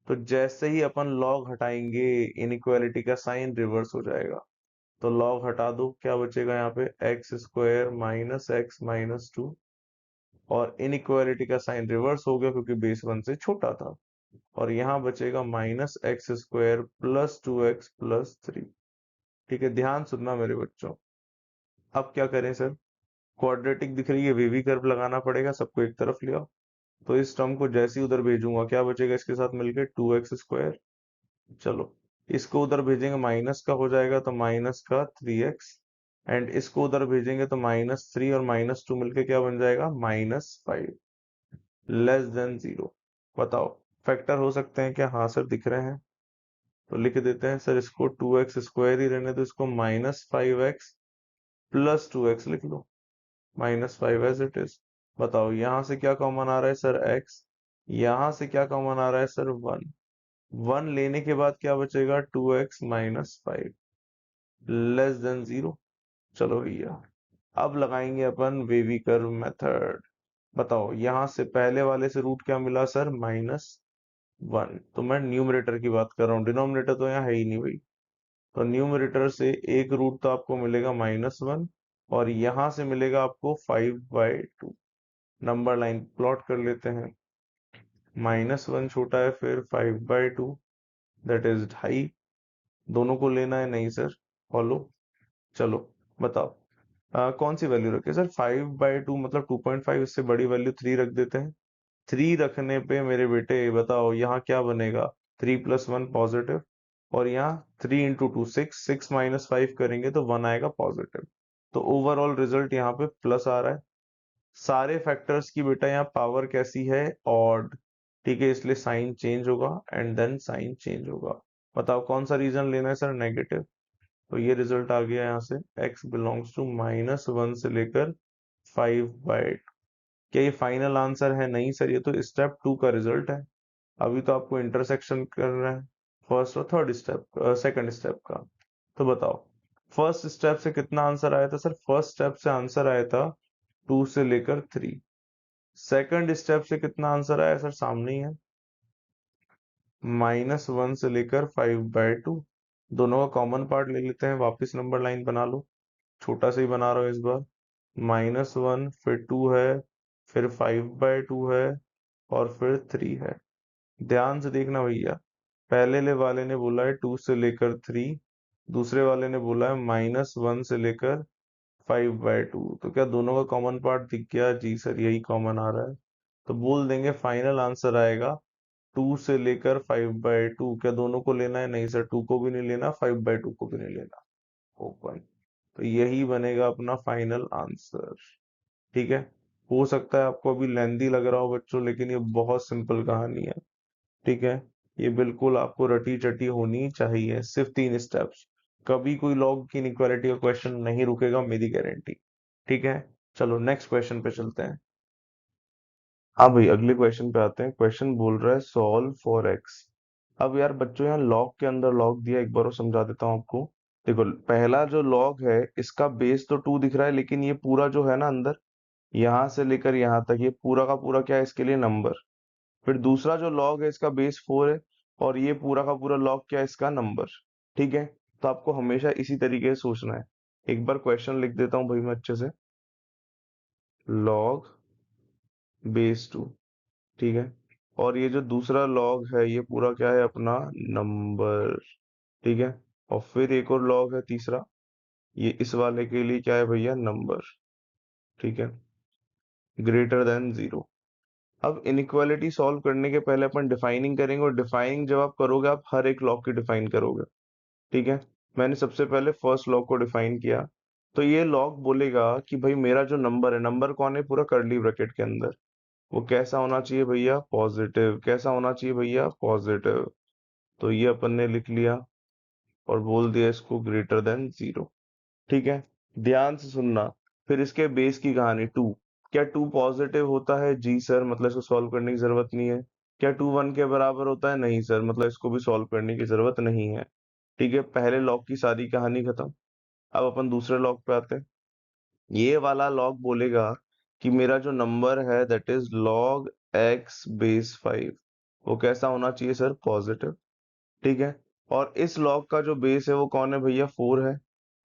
[SPEAKER 1] तो जैसे ही अपन लॉग हटाएंगे, इनइक्वालिटी का साइन रिवर्स हो जाएगा। तो लॉग हटा दो, क्या बचेगा यहाँ पे? X square minus x minus two, और इनइक्वालिटी का साइन रिवर्स हो गया क्योंकि बेस 1 से छोटा था। और यहाँ बचेगा minus x square plus 2x plus 3। ठीक है, ध्यान सुनना मेरे बच्चों। अब क्या करें सर? क्वाड्रेटिक दिख रही है, वेवी कर्व लगाना पड़ेगा, सबको एक तरफ ले आओ। तो इस टर्म को जैसे ही उधर भेजूंगा, क्या बचेगा इसके साथ मिलके? 2x square. चलो, इसको उधर भेजेंगे माइनस का हो जाएगा तो माइनस का 3x, एंड इसको उधर भेजेंगे तो -3 और -2 मिलके क्या बन जाएगा? -5, लेस देन 0। बताओ, फैक्टर हो सकते हैं क्या? हाँ सर, दिख रहे हैं। तो लिख देते हैं सर, इसको 2x स्क्वायर ही रहने दो, इसको -5x प्लस 2x लिख लो, -5 एज इट इज। बताओ, यहां से क्या कॉमन आ रहा है सर? x। यहां से क्या कॉमन आ रहा है सर? 1। 1 लेने के बाद क्या बचेगा? 2x minus 5, less than 0। चलो भैया, अब लगाएंगे अपन वेवी कर्व मेथड। बताओ, यहां से पहले वाले से रूट क्या मिला सर? -1। तो मैं न्यूमरेटर की बात कर रहा हूँ, डिनोमिनेटर तो यहाँ है ही नहीं भाई। तो न्यूमरेटर से एक रूट तो आपको मिलेगा -1, और यहां से मिलेगा आपको 5/2। नंबर लाइन प्लॉट कर लेते हैं। -1 छोटा है, फिर 5/2, दैट इज 2.5। दोनों को लेना है? नहीं सर, फॉलो। चलो, बताओ, कौन सी वैल्यू रखे सर? 5/2 मतलब 2.5, इससे बड़ी वैल्यू 3 रख देते हैं। 3 रखने पे मेरे बेटे बताओ यहाँ क्या बनेगा? 3 + 1 पॉजिटिव, और यहाँ 3 × 2 6, 6 - 5 करेंगे तो 1 आएगा पॉजिटिव। तो ओवरऑल रिजल्ट यहाँ पे प्लस आ रहा है। सारे फैक्टर्स की बेटा यहाँ पावर कैसी है? ऑड। ठीक है, इसलिए साइन चेंज होगा, एंड देन साइन चेंज होगा। बताओ, कौन सा रीजन लेना है सर? नेगेटिव। तो ये रिजल्ट आ गया यहाँ से, x बिलोंग्स टू -1 से लेकर 5/2। क्या ये फाइनल आंसर है? नहीं सर, ये तो स्टेप 2 का रिजल्ट है। अभी तो आपको इंटरसेक्शन करना है, फर्स्ट और थर्ड स्टेप, सेकंड स्टेप का। तो बताओ, फर्स्ट स्टेप से कितना आंसर आया था सर? फर्स्ट स्टेप से आंसर आया था 2 से लेकर 3। सेकंड स्टेप से कितना आंसर आया सर? सामने ही है, -1 से लेकर 5/2। दोनों का कॉमन पार्ट ले लेते हैं, वापस नंबर लाइन बना लो। छोटा सा ही बना रहा हूँ इस बार। -1, फिर 2 है, फिर 5/2 है, और फिर 3 है। ध्यान से देखना भैया, पहले वाले ने बोला है 2 से लेकर 3, दूसरे वाले ने बोला है -1 से लेकर 5/2। तो क्या दोनों का कॉमन पार्ट दिख गया? जी सर, यही कॉमन आ रहा है। तो बोल देंगे फाइनल आंसर आएगा 2 से लेकर 5/2। क्या दोनों को लेना है? नहीं सर, 2 को भी नहीं लेना, 5/2 को भी नहीं लेना। ओपन। तो यही बनेगा अपना फाइनल आंसर। ठीक है, हो सकता है आपको अभी लेंदी लग रहा हो बच्चों, लेकिन ये बहुत सिंपल कहानी है। ठीक है, ये बिल्कुल आपको रटी चटी होनी चाहिए, सिर्फ 3 स्टेप्स। कभी कोई लॉग की इनइक्वालिटी का क्वेश्चन नहीं रुकेगा, मेरी गारंटी। ठीक है, चलो नेक्स्ट क्वेश्चन पे चलते हैं। हाँ भाई, अगले क्वेश्चन पे आते हैं। क्वेश्चन बोल रहा है सॉल्व फॉर एक्स। अब यार बच्चों, यहाँ लॉग के अंदर लॉग दिया, एक बार और समझा देता हूँ आपको। देखो, पहला जो लॉग है इसका बेस तो 2 दिख रहा है, लेकिन ये पूरा जो है ना अंदर, यहाँ से लेकर यहाँ तक, ये पूरा का पूरा क्या है इसके लिए? नंबर। फिर दूसरा जो लॉग है इसका बेस 4 है, और ये पूरा का पूरा लॉग क्या है इसका? नंबर। ठीक है, तो आपको हमेशा इसी तरीके से सोचना है। एक बार क्वेश्चन लिख देता हूँ भाई मैं अच्छे से। Log base 2। ठीक है, और ये जो दूसरा लॉग है ये पूरा क्या है? अपना नंबर। ठीक है, और फिर एक और लॉग है तीसरा, ये इस वाले के लिए क्या है भैया? नंबर। ठीक है, ग्रेटर देन 0। अब इनइक्वालिटी सॉल्व करने के पहले अपन डिफाइनिंग करेंगे, और डिफाइनिंग जब आप करोगे आप हर एक लॉग की डिफाइन करोगे। ठीक है, मैंने सबसे पहले फर्स्ट लॉग को डिफाइन किया। तो ये लॉग बोलेगा कि भाई मेरा जो नंबर है, नंबर कौन है? पूरा कर्ली ब्रैकेट के अंदर, वो कैसा होना चाहिए भैया? पॉजिटिव। कैसा होना चाहिए भैया? पॉजिटिव। तो ये अपन ने लिख लिया, और बोल दिया इसको ग्रेटर देन 0। ठीक है, ध्यान से सुनना। फिर इसके बेस की कहानी 2। क्या 2 पॉजिटिव होता है? जी सर, मतलब इसको सॉल्व करने की जरूरत नहीं है। क्या 2 1 के बराबर होता है? नहीं सर, मतलब इसको भी सॉल्व करने की जरूरत नहीं है। ठीक है, पहले लॉग की सारी कहानी खत्म। अब अपन दूसरे लॉग पे आते हैं। ये वाला लॉग बोलेगा कि मेरा जो नंबर है that is log x base 5, वो कैसा होना चाहिए सर? पॉजिटिव। ठीक है, और इस लॉग का जो बेस है वो कौन है भैया? 4 है।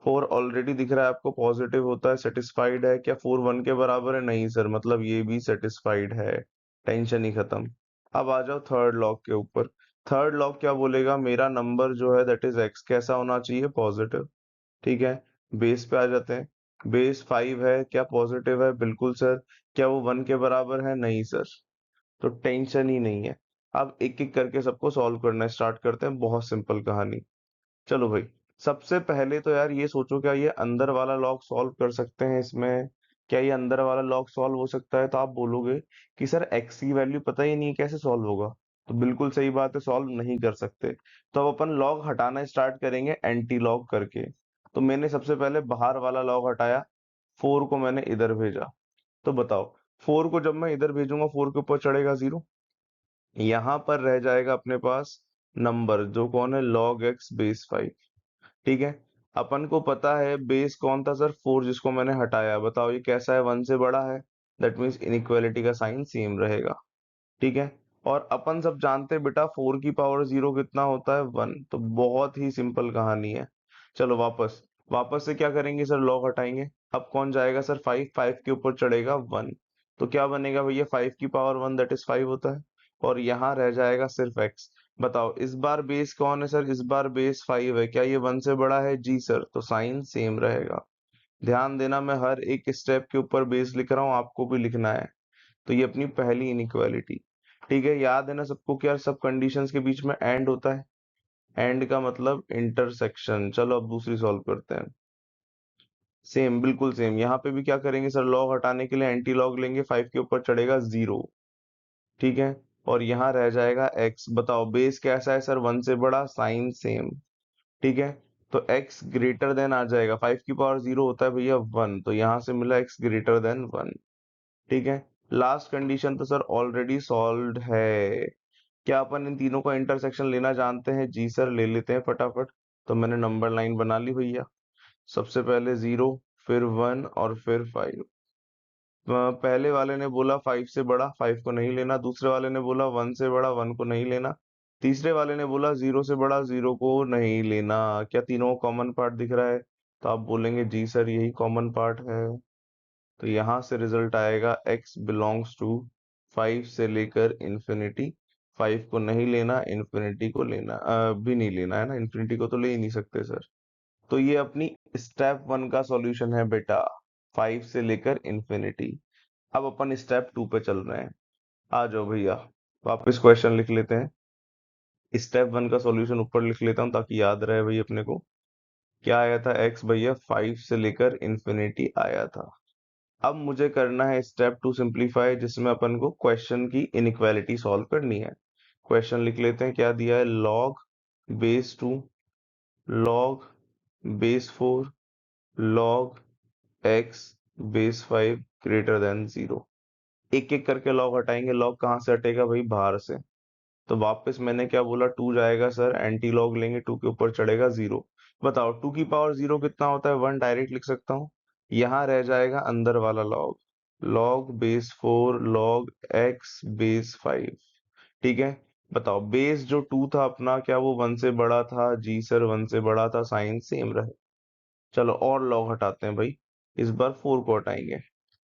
[SPEAKER 1] 4 ऑलरेडी दिख रहा है आपको पॉजिटिव होता है, सेटिस्फाइड है। क्या 4 1 के बराबर है? नहीं सर, मतलब ये भी सेटिस्फाइड है। टेंशन ही खत्म। अब आ जाओ थर्ड लॉग के ऊपर। थर्ड लॉग क्या बोलेगा? मेरा नंबर जो है दैट इज एक्स कैसा होना चाहिए? पॉजिटिव। ठीक है, बेस पे आ जाते हैं। बेस 5 है, क्या पॉजिटिव है? बिल्कुल सर। क्या वो 1 के बराबर है? नहीं सर। तो टेंशन ही नहीं है। अब एक एक करके सबको सॉल्व करना स्टार्ट करते हैं, बहुत सिंपल कहानी। चलो भाई, सबसे पहले तो यार ये सोचो, क्या ये अंदर वाला लॉग सॉल्व कर सकते हैं इसमें? क्या ये अंदर वाला लॉग सॉल्व हो सकता है? तो आप बोलोगे कि सर एक्स की वैल्यू पता ही नहीं है, कैसे सॉल्व होगा? तो बिल्कुल सही बात है, सॉल्व नहीं कर सकते। तो अब अपन लॉग हटाना स्टार्ट करेंगे एंटी लॉग करके। तो मैंने सबसे पहले बाहर वाला लॉग हटाया, 4 को मैंने इधर भेजा। तो बताओ, 4 को जब मैं इधर भेजूंगा 4 के ऊपर चढ़ेगा 0। यहाँ पर रह जाएगा अपने पास नंबर जो कौन है? Log x base 5। ठीक है, अपन को पता है बेस कौन था सर? 4, जिसको मैंने हटाया। बताओ ये कैसा है? 1 से बड़ा है। दैट मीन्स इनइक्वालिटी का साइन सेम रहेगा। ठीक है, और अपन सब जानते हैं बेटा 4 की पावर 0 कितना होता है? 1। तो बहुत ही सिंपल कहानी है। चलो वापस वापस से क्या करेंगे सर? लॉग हटाएंगे। अब कौन जाएगा सर? 5। 5 के ऊपर चढ़ेगा 1। तो क्या बनेगा भैया? 5 की पावर 1 दैट इज 5 होता है। और यहाँ रह जाएगा सिर्फ x। बताओ इस बार बेस कौन है सर? इस बार बेस 5 है। क्या ये 1 से बड़ा है? जी सर, तो साइन सेम रहेगा। ध्यान देना, मैं हर एक स्टेप के ऊपर बेस लिख रहा हूँ, आपको भी लिखना है। तो ये अपनी पहली इनइक्वालिटी। ठीक है, याद है ना सबको क्या सब कंडीशंस के बीच में एंड होता है? एंड का मतलब इंटरसेक्शन। चलो अब दूसरी सॉल्व करते हैं। सेम, बिल्कुल सेम। यहाँ पे भी क्या करेंगे सर? लॉग हटाने के लिए एंटी लॉग लेंगे। 5 के ऊपर चढ़ेगा 0। ठीक है, और यहाँ रह जाएगा x। बताओ बेस कैसा है सर? 1 से बड़ा, साइन सेम। ठीक है, तो x ग्रेटर देन आ जाएगा। 5 की पावर 0 होता है भैया 1, तो यहाँ से मिला x ग्रेटर देन 1। ठीक है, लास्ट कंडीशन तो सर ऑलरेडी सॉल्व्ड है। क्या अपन इन तीनों का इंटरसेक्शन लेना जानते हैं? जी सर, ले लेते हैं फटाफट। तो मैंने नंबर लाइन बना ली भैया। सबसे पहले 0, फिर 1 और फिर 5। पहले वाले ने बोला 5 से बड़ा, 5 को नहीं लेना। दूसरे वाले ने बोला 1 से बड़ा, 1 को नहीं लेना। तीसरे वाले ने बोला 0 से बड़ा, 0 को नहीं लेना। क्या तीनों को कॉमन पार्ट दिख रहा है? तो आप बोलेंगे जी सर यही कॉमन पार्ट है। तो यहाँ से रिजल्ट आएगा x बिलोंग्स टू 5 से लेकर इंफिनिटी। 5 को नहीं लेना, इंफिनिटी को लेना भी नहीं लेना है ना, इंफिनिटी को तो ले ही नहीं सकते सर। तो ये अपनी स्टेप 1 का सॉल्यूशन है बेटा, 5 से लेकर इंफिनिटी। अब अपन स्टेप 2 पे चल रहे हैं। आ जाओ भैया, वापस क्वेश्चन लिख लेते हैं। स्टेप 1 का सॉल्यूशन ऊपर लिख लेता हूँ ताकि याद रहे भाई अपने को। क्या आया था? x भैया 5 से लेकर इंफिनिटी आया था। अब मुझे करना है स्टेप 2 सिंप्लीफाई, जिसमें अपन को क्वेश्चन की इनइक्वालिटी सॉल्व करनी है। क्वेश्चन लिख लेते हैं। क्या दिया है? Log base 2, log base 4, log x base 5 greater than 0। एक एक करके लॉग हटाएंगे। लॉग कहाँ से हटेगा भाई? बाहर से। तो वापस मैंने क्या बोला? 2 जाएगा सर, एंटी लॉग लेंगे, 2 के ऊपर चढ़ेगा 0। बताओ 2 की पावर 0 कितना होता है? 1 डायरेक्ट लिख सकता हूँ। यहाँ रह जाएगा अंदर वाला log, log base 4 log x base 5। ठीक है, बताओ बेस जो 2 था अपना, क्या वो 1 से बड़ा था? जी सर 1 से बड़ा था, साइन सेम रहे। चलो और लॉग हटाते हैं भाई। इस बार 4 को हटाएंगे।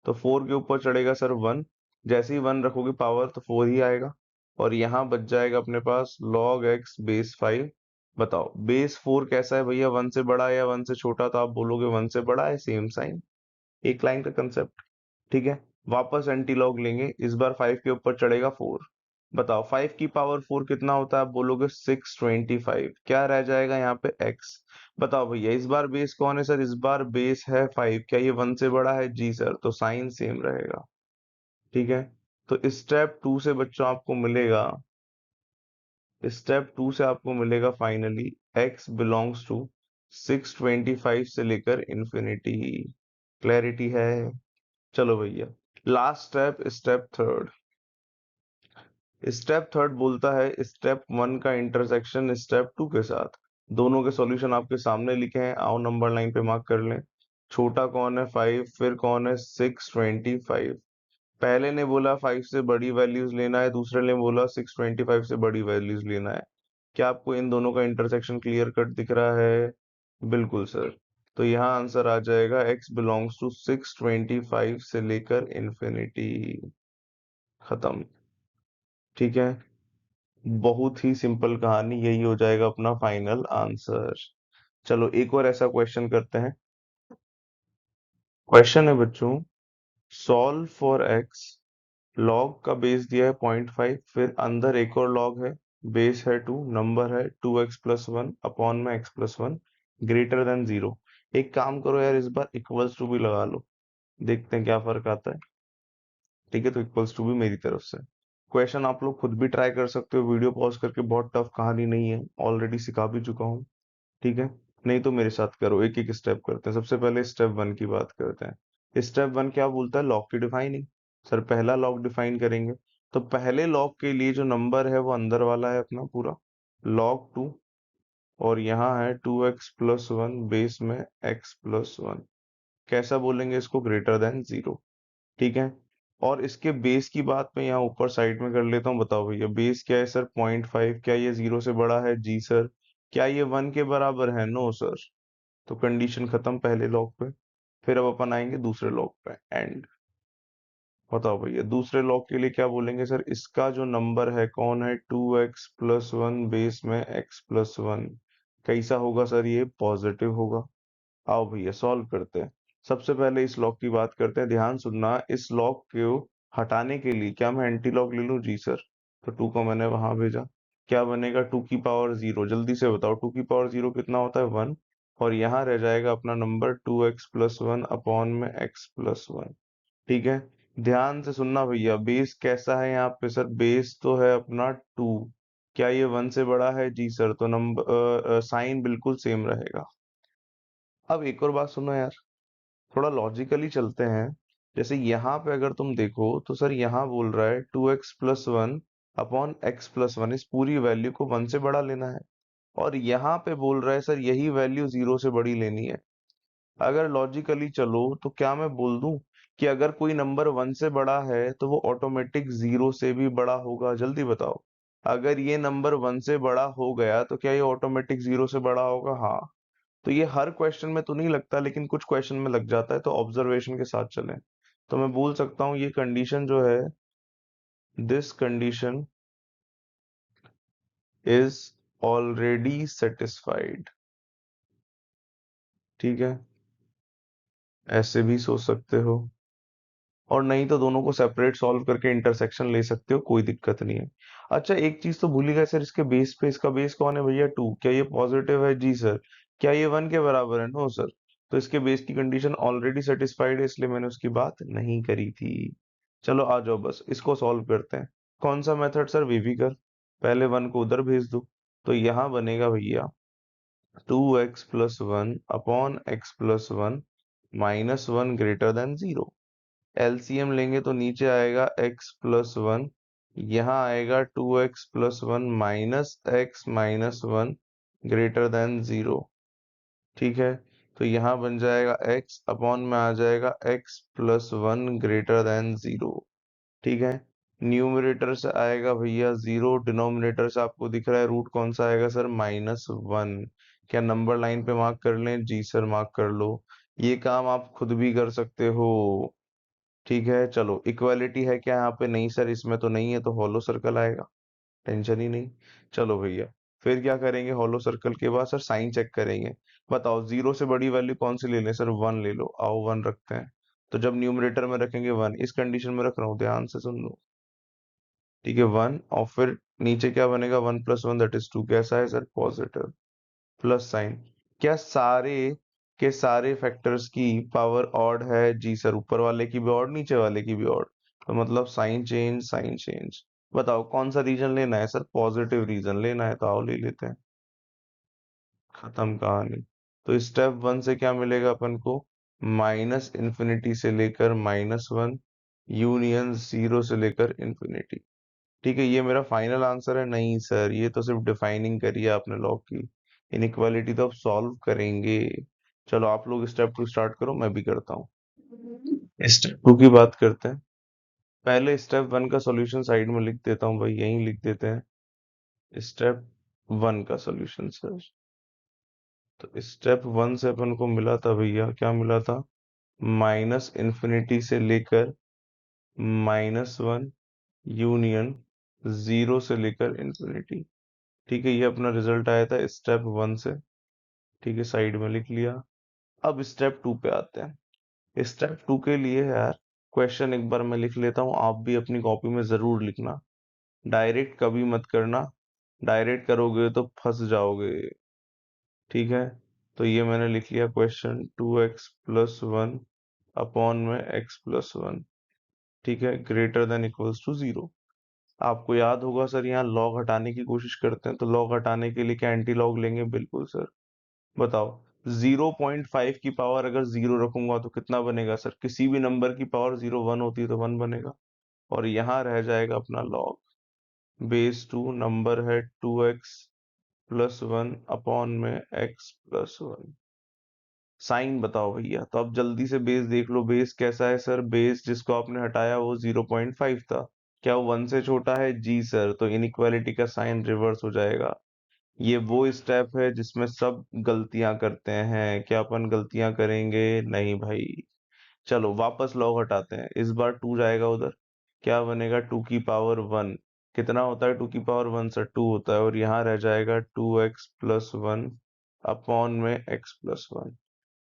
[SPEAKER 1] तो 4 के ऊपर चढ़ेगा सर 1। जैसे ही 1 रखोगे पावर तो 4 ही आएगा। और यहाँ बच जाएगा अपने पास log x बेस 5। बताओ बेस 4 कैसा है भैया? 1 से बड़ा है या 1 से छोटा? तो आप बोलोगे 1 से बड़ा है, सेम साइन, एक लाइन का कंसेप्ट। ठीक है, वापस एंटी लॉग लेंगे। इस बार 5 के ऊपर चढ़ेगा 4। बताओ 5 की पावर 4 कितना होता है? आप बोलोगे 625। क्या रह जाएगा यहाँ पे? x। बताओ भैया इस बार बेस कौन है सर? इस बार बेस है 5। क्या ये 1 से बड़ा है? जी सर, तो साइन सेम रहेगा। ठीक है, तो स्टेप 2 से बच्चों आपको मिलेगा, स्टेप 2 से आपको मिलेगा फाइनली x बिलोंग्स टू 625 से लेकर इंफिनिटी। क्लैरिटी है? चलो भैया, last step, step third. Step third बोलता है स्टेप 1 का इंटरसेक्शन स्टेप 2 के साथ। दोनों के सॉल्यूशन आपके सामने लिखे हैं, आओ नंबर लाइन पे मार्क कर लें। छोटा कौन है 5, फिर कौन है 625। पहले ने बोला 5 से बड़ी वैल्यूज लेना है, दूसरे ने बोला 625 से बड़ी वैल्यूज लेना है। क्या आपको इन दोनों का इंटरसेक्शन क्लियर कट दिख रहा है? बिल्कुल सर। तो यहाँ आंसर आ जाएगा x बिलोंग्स टू 625 से लेकर इंफिनिटी। खत्म। ठीक है, बहुत ही सिंपल कहानी, यही हो जाएगा अपना फाइनल आंसर। चलो एक और ऐसा क्वेश्चन करते हैं। क्वेश्चन है बच्चों, सॉल्व फॉर x, लॉग का बेस दिया है 0.5, फिर अंदर एक और लॉग है, बेस है 2, नंबर है 2x+1 अपॉन में x+1 ग्रेटर देन 0। एक काम करो यार, इस बार इक्वल्स टू भी लगा लो, देखते हैं क्या फर्क आता है। ठीक है, तो इक्वल्स टू भी मेरी तरफ से। क्वेश्चन आप लोग खुद भी ट्राई कर सकते हो वीडियो पॉज करके, बहुत टफ कहानी नहीं है, ऑलरेडी सिखा भी चुका हूँ। ठीक है, नहीं तो मेरे साथ करो, एक एक स्टेप करते हैं। सबसे पहले स्टेप 1 की बात करते हैं। स्टेप 1 क्या बोलता है? लॉग की डिफाइनिंग। सर पहला लॉग डिफाइन करेंगे, तो पहले लॉग के लिए जो नंबर है वो अंदर वाला है अपना पूरा, log 2, और यहाँ है 2x+1 बेस में x+1। कैसा बोलेंगे इसको? Greater than 0। ठीक है, और इसके बेस की बात मैं यहाँ ऊपर साइड में कर लेता हूँ। बताओ भैया बेस क्या है सर? 0.5। क्या ये 0 से बड़ा है? जी सर। क्या ये 1 के बराबर है? No sir. तो कंडीशन खत्म पहले लॉग पे। फिर अब अपन आएंगे दूसरे लॉग पे, एंड। बताओ भैया दूसरे लॉग के लिए क्या बोलेंगे सर? इसका जो नंबर है कौन है? 2x+1 बेस में x+1। कैसा होगा सर? ये पॉजिटिव होगा। आओ भैया सॉल्व करते हैं। सबसे पहले इस लॉग की बात करते हैं, ध्यान सुनना। इस लॉग को हटाने के लिए क्या मैं एंटी लॉग ले लूं? जी सर। तो 2 को मैंने वहां भेजा। क्या बनेगा? 2 की पावर 0। जल्दी से बताओ 2 की पावर 0 कितना होता है? 1। और यहाँ रह जाएगा अपना नंबर 2x+1 अपॉन में x+1। ठीक है, ध्यान से सुनना भैया, बेस कैसा है यहाँ पे सर? बेस तो है अपना 2। क्या ये 1 से बड़ा है? जी सर। तो नंबर साइन बिल्कुल सेम रहेगा। अब एक और बात सुनो यार, थोड़ा लॉजिकली चलते हैं। जैसे यहाँ पे अगर तुम देखो तो सर यहाँ बोल रहा है 2x+1 अपॉन x+1, इस पूरी वैल्यू को 1 से बड़ा लेना है। और यहाँ पे बोल रहा है सर यही वैल्यू 0 से बड़ी लेनी है। अगर लॉजिकली चलो तो क्या मैं बोल दूं कि अगर कोई नंबर 1 से बड़ा है तो वो ऑटोमेटिक 0 से भी बड़ा होगा? जल्दी बताओ। अगर ये नंबर 1 से बड़ा हो गया तो क्या ये ऑटोमेटिक 0 से बड़ा होगा? हाँ। तो ये हर क्वेश्चन में तो नहीं लगता, लेकिन कुछ क्वेश्चन में लग जाता है, तो ऑब्जर्वेशन के साथ चलें। तो मैं बोल सकता हूँ ये कंडीशन जो है, this condition is already satisfied. ठीक है, ऐसे भी सोच सकते हो, और नहीं तो दोनों को सेपरेट सॉल्व करके इंटरसेक्शन ले सकते हो, कोई दिक्कत नहीं है। अच्छा एक चीज तो भूल ही गए सर, इसके बेस पे, इसका बेस कौन है भैया? 2। क्या ये पॉजिटिव है? जी सर। क्या ये 1 के बराबर है? No sir. तो इसके बेस की कंडीशन ऑलरेडी सेटिस्फाइड है, इसलिए मैंने उसकी बात नहीं करी थी। चलो आ जाओ, बस इसको सॉल्व करते हैं। कौन सा मेथड सर? वीवी कर। पहले 1 को उधर भेज दो, तो यहाँ बनेगा भैया 2x+1 upon x+1 -1 greater than 0। LCM लेंगे तो नीचे आएगा x+1, यहाँ आएगा 2x+1 -x-1 ग्रेटर देन 0। ठीक है, तो यहाँ बन जाएगा x अपॉन में आ जाएगा x+1 ग्रेटर देन 0। ठीक है, न्यूमरेटर से आएगा भैया 0, डिनोमिनेटर से आपको दिख रहा है रूट कौन सा आएगा सर? -1। क्या नंबर लाइन पे मार्क कर लें? जी सर मार्क कर लो। ये काम आप खुद भी कर सकते हो। ठीक है, चलो इक्वालिटी है क्या यहाँ पे? नहीं सर, इसमें तो नहीं है, तो हॉलो सर्कल आएगा, टेंशन ही नहीं। चलो भैया, फिर क्या करेंगे? हॉलो सर्कल के बाद सर साइन चेक करेंगे। बताओ 0 से बड़ी वैल्यू कौन सी ले लें सर? 1 ले लो। आओ 1 रखते हैं। तो जब न्यूमरेटर में रखेंगे 1, इस कंडीशन में रख रहा हूँ, ध्यान से सुन लो। ठीक है, 1, और फिर नीचे क्या बनेगा? 1+1 दैट इज 2। कैसा है सर? पॉजिटिव। Plus sign. क्या सारे के सारे फैक्टर्स की पावर ऑड है? जी सर। ऊपर वाले की भी ऑड, नीचे वाले की भी ऑड, तो मतलब साइन चेंज, साइन चेंज। बताओ कौन सा रीजन लेना है सर? पॉजिटिव रीजन लेना है, तो आओ ले लेते हैं। खत्म कहानी। तो स्टेप 1 से क्या मिलेगा अपन को? -∞ से लेकर -1, यूनियन 0 से लेकर इंफिनिटी। ठीक है, ये मेरा फाइनल आंसर है? नहीं सर, ये तो सिर्फ डिफाइनिंग करी है आपने लॉग की, इनइक्वालिटी तो अब सॉल्व करेंगे। चलो आप लोग स्टेप 2 स्टार्ट करो, मैं भी करता हूँ। स्टेप 2 की बात करते हैं। पहले स्टेप 1 का सॉल्यूशन साइड में लिख देता हूँ भाई, यहीं लिख देते हैं स्टेप 1 का सॉल्यूशन सर। तो स्टेप 1 से अपन को मिला था भैया, क्या मिला था? माइनस इन्फिनिटी से लेकर -1 यूनियन 0 से लेकर इन्फिनिटी। ठीक है, ये अपना रिजल्ट आया था स्टेप 1 से। ठीक है, साइड में लिख लिया। अब स्टेप 2 पे आते हैं। स्टेप 2 के लिए यार क्वेश्चन एक बार मैं लिख लेता हूँ, आप भी अपनी कॉपी में जरूर लिखना। डायरेक्ट कभी मत करना, डायरेक्ट करोगे तो फंस जाओगे। ठीक है, तो ये मैंने लिख लिया क्वेश्चन 2x+1 अपॉन में x+1। ठीक है, ग्रेटर देन इक्वल्स टू 0। आपको याद होगा सर, यहाँ लॉग हटाने की कोशिश करते हैं, तो लॉग हटाने के लिए क्या एंटी लॉग लेंगे? बिल्कुल सर। बताओ, 0.5 की पावर अगर 0 रखूंगा तो कितना बनेगा सर? किसी भी नंबर की पावर 0 1 होती है तो 1 बनेगा। और यहाँ रह जाएगा अपना लॉग बेस 2, नंबर है 2x+1 अपॉन में x+1। साइन बताओ भैया। तो अब जल्दी से बेस देख लो, बेस कैसा है सर? बेस जिसको आपने हटाया वो 0.5 था, क्या वो 1 से छोटा है? जी सर, तो इनइक्वालिटी का साइन रिवर्स हो जाएगा। ये वो स्टेप है जिसमें सब गलतियां करते हैं, क्या अपन गलतियां करेंगे? नहीं भाई। चलो वापस लॉग हटाते हैं, इस बार 2 जाएगा उधर, क्या बनेगा? 2 की पावर 1। कितना होता है 2 की पावर 1 सर? 2 होता है। और यहाँ रह जाएगा 2x+1 अपॉन में x+1।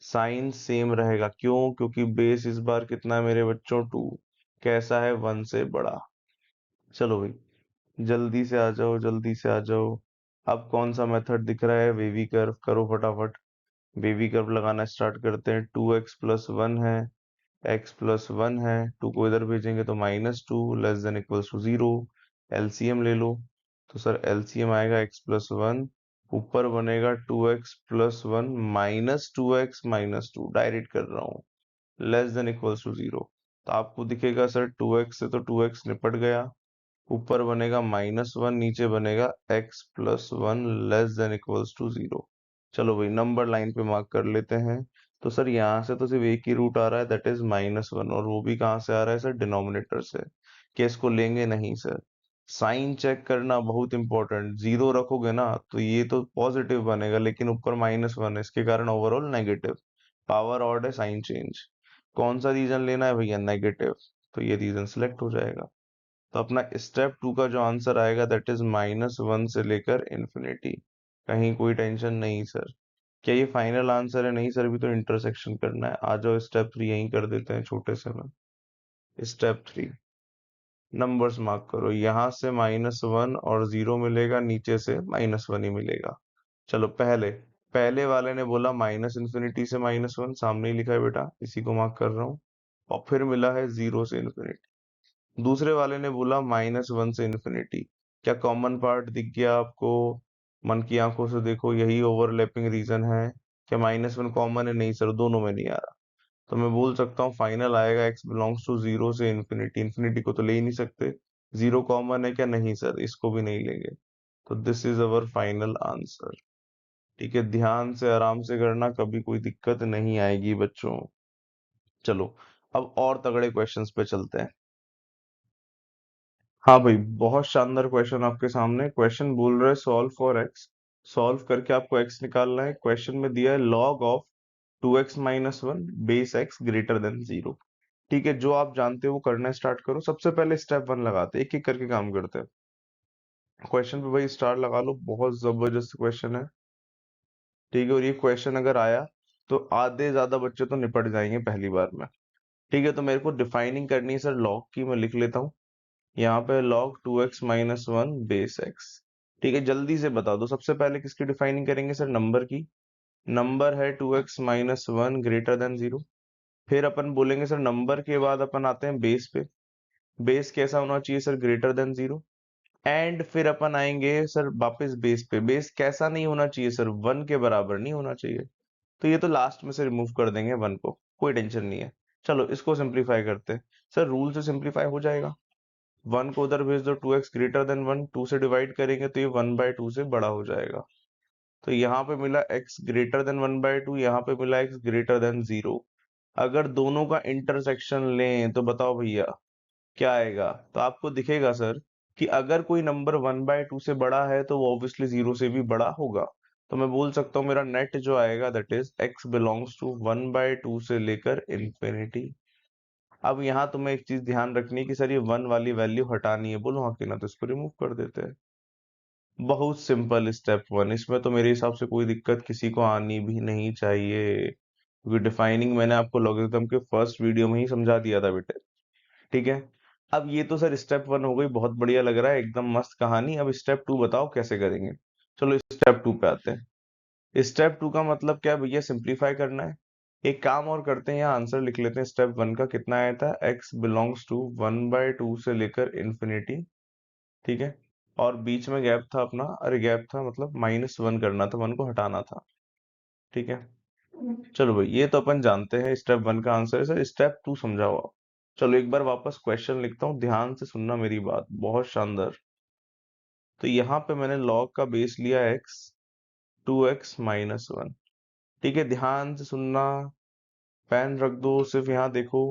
[SPEAKER 1] साइन सेम रहेगा, क्यों? क्योंकि बेस इस बार कितना है मेरे बच्चों? 2। कैसा है? 1 से बड़ा। चलो भाई, जल्दी से आ जाओ, जल्दी से आ जाओ। अब कौन सा मेथड दिख रहा है? वेवी कर्व करो फटाफट। वेवी कर्व लगाना स्टार्ट करते हैं। 2x+1 है, x+1 है, 2 को इधर भेजेंगे तो -2 less than equals to 0। LCM ले लो। तो सर एलसीएम आएगा x+1, ऊपर बनेगा 2x+1 -2x-2, डायरेक्ट कर रहा हूँ, लेस देन इक्वल्स टू 0। तो आपको दिखेगा सर 2x से तो 2x निपट गया, ऊपर बनेगा -1, नीचे बनेगा x+1 less than equals to 0। चलो भाई, नंबर लाइन पे मार्क कर लेते हैं। तो सर यहाँ से तो सिर्फ एक ही रूट आ रहा है, दैट इज -1, और वो भी कहाँ से आ रहा है सर? डिनोमिनेटर से। क्या इसको लेंगे? नहीं सर। साइन चेक करना बहुत इंपॉर्टेंट, 0 रखोगे ना तो ये तो पॉजिटिव बनेगा, लेकिन ऊपर -1 है, इसके कारण ओवरऑल नेगेटिव। पावर ऑड है, साइन चेंज। कौन सा रीजन लेना है भैया? नेगेटिव। तो ये रीजन सिलेक्ट हो जाएगा। तो अपना स्टेप 2 का जो आंसर आएगा दैट इज -1 से लेकर इन्फिनिटी। कहीं कोई टेंशन नहीं सर। क्या ये फाइनल आंसर है? नहीं सर, भी तो इंटरसेक्शन करना है। आ जाओ, स्टेप 3 यहीं कर देते हैं छोटे से में। स्टेप 3, नंबर्स मार्क करो। यहाँ से -1 और 0 मिलेगा, नीचे से -1 ही मिलेगा। चलो, पहले पहले वाले ने बोला माइनस इन्फिनिटी से -1, सामने ही लिखा है बेटा, इसी को मार्क कर रहा हूँ। और फिर मिला है 0 से इन्फिनिटी। दूसरे वाले ने बोला -1 से इन्फिनिटी। क्या कॉमन पार्ट दिख गया आपको? मन की आंखों से देखो, यही ओवरलैपिंग रीजन है। क्या -1 कॉमन है? नहीं सर, दोनों में नहीं आ रहा। तो मैं बोल सकता हूँ फाइनल आएगा x बिलोंग्स टू 0 से इन्फिनिटी। इन्फिनिटी को तो ले ही नहीं सकते। 0 कॉमन है क्या? नहीं सर, इसको भी नहीं लेंगे। तो this is our final answer. ठीक है, ध्यान से आराम से करना, कभी कोई दिक्कत नहीं आएगी बच्चों। चलो, अब और तगड़े क्वेश्चंस पे चलते हैं। हाँ भाई, बहुत शानदार क्वेश्चन आपके सामने। क्वेश्चन बोल रहा है सॉल्व फॉर एक्स। सॉल्व करके आपको एक्स निकालना है। क्वेश्चन में दिया है log of 2x-1 base x greater than 0। ठीक है, जो आप जानते हो वो करना स्टार्ट करो। सबसे पहले स्टेप 1 लगाते हैं, एक एक करके काम करते हैं। क्वेश्चन पे भाई स्टार लगा लो, बहुत जबरदस्त क्वेश्चन है। ठीक है, और ये क्वेश्चन अगर आया तो आधे ज्यादा बच्चे तो निपट जाएंगे पहली बार में। ठीक है, तो मेरे को डिफाइनिंग करनी है सर लॉग की, मैं लिख लेता हूँ यहाँ पे log 2x-1 बेस एक्स। ठीक है, जल्दी से बता दो, सबसे पहले किसकी डिफाइनिंग करेंगे सर? नंबर की। नंबर है 2x-1 ग्रेटर देन 0। फिर अपन बोलेंगे सर नंबर के बाद अपन आते हैं बेस पे। बेस कैसा होना चाहिए सर? Greater than 0। एंड फिर अपन आएंगे सर वापस बेस पे। बेस कैसा नहीं होना चाहिए सर? 1 के बराबर नहीं होना चाहिए। तो ये तो लास्ट में से रिमूव कर देंगे 1 को, कोई टेंशन नहीं है। चलो इसको सिंप्लीफाई करते हैं। सर रूल से सिंप्लीफाई हो जाएगा? 1 को उधर भेज दो, 2x ग्रेटर देन 1, 2 से डिवाइड करेंगे तो ये 1/2 से बड़ा हो जाएगा। तो यहाँ पे मिला x ग्रेटर देन 1/2, यहाँ पे मिला x ग्रेटर देन 0। अगर दोनों का इंटरसेक्शन लें तो बताओ भैया क्या आएगा। तो आपको दिखेगा सर कि अगर कोई नंबर 1/2 से बड़ा है तो वो ऑब्वियसली 0 से भी बड़ा होगा। तो मैं बोल सकता हूँ मेरा नेट जो आएगा that is x belongs to 1/2 से लेकर इंफिनिटी। अब यहाँ तुम्हें एक चीज ध्यान रखनी है कि सर ये 1 वाली वैल्यू हटानी है, बोलो हाँ कि ना, तो इसको रिमूव कर देते हैं। बहुत सिंपल स्टेप 1, इसमें तो मेरे हिसाब से कोई दिक्कत किसी को आनी भी नहीं चाहिए, क्योंकि डिफाइनिंग मैंने आपको लॉगरिथम के फर्स्ट वीडियो में ही समझा दिया था बेटे। ठीक है, अब ये तो सर स्टेप 1 हो गई, बहुत बढ़िया लग रहा है, एकदम मस्त कहानी। अब स्टेप 2 बताओ कैसे करेंगे। चलो स्टेप 2 पे आते हैं। स्टेप 2 का मतलब क्या है भैया, सिंप्लीफाई करना है। एक काम और करते हैं, यहाँ आंसर लिख लेते हैं। स्टेप 1 का कितना आया था, x बिलोंग्स टू 1/2 से लेकर इंफिनिटी। ठीक है, और बीच में गैप था अपना, अरे गैप था मतलब -1 करना था, 1 को हटाना था। ठीक है, चलो भाई ये तो अपन जानते हैं, स्टेप 1 का आंसर है सर। स्टेप 2 समझाओ आप। चलो एक बार वापस क्वेश्चन लिखता हूँ, ध्यान से सुनना मेरी बात, बहुत शानदार। तो यहाँ पे मैंने log का बेस लिया x, 2x-1। ठीक है, ध्यान से सुनना, पेन रख दो, सिर्फ यहाँ देखो।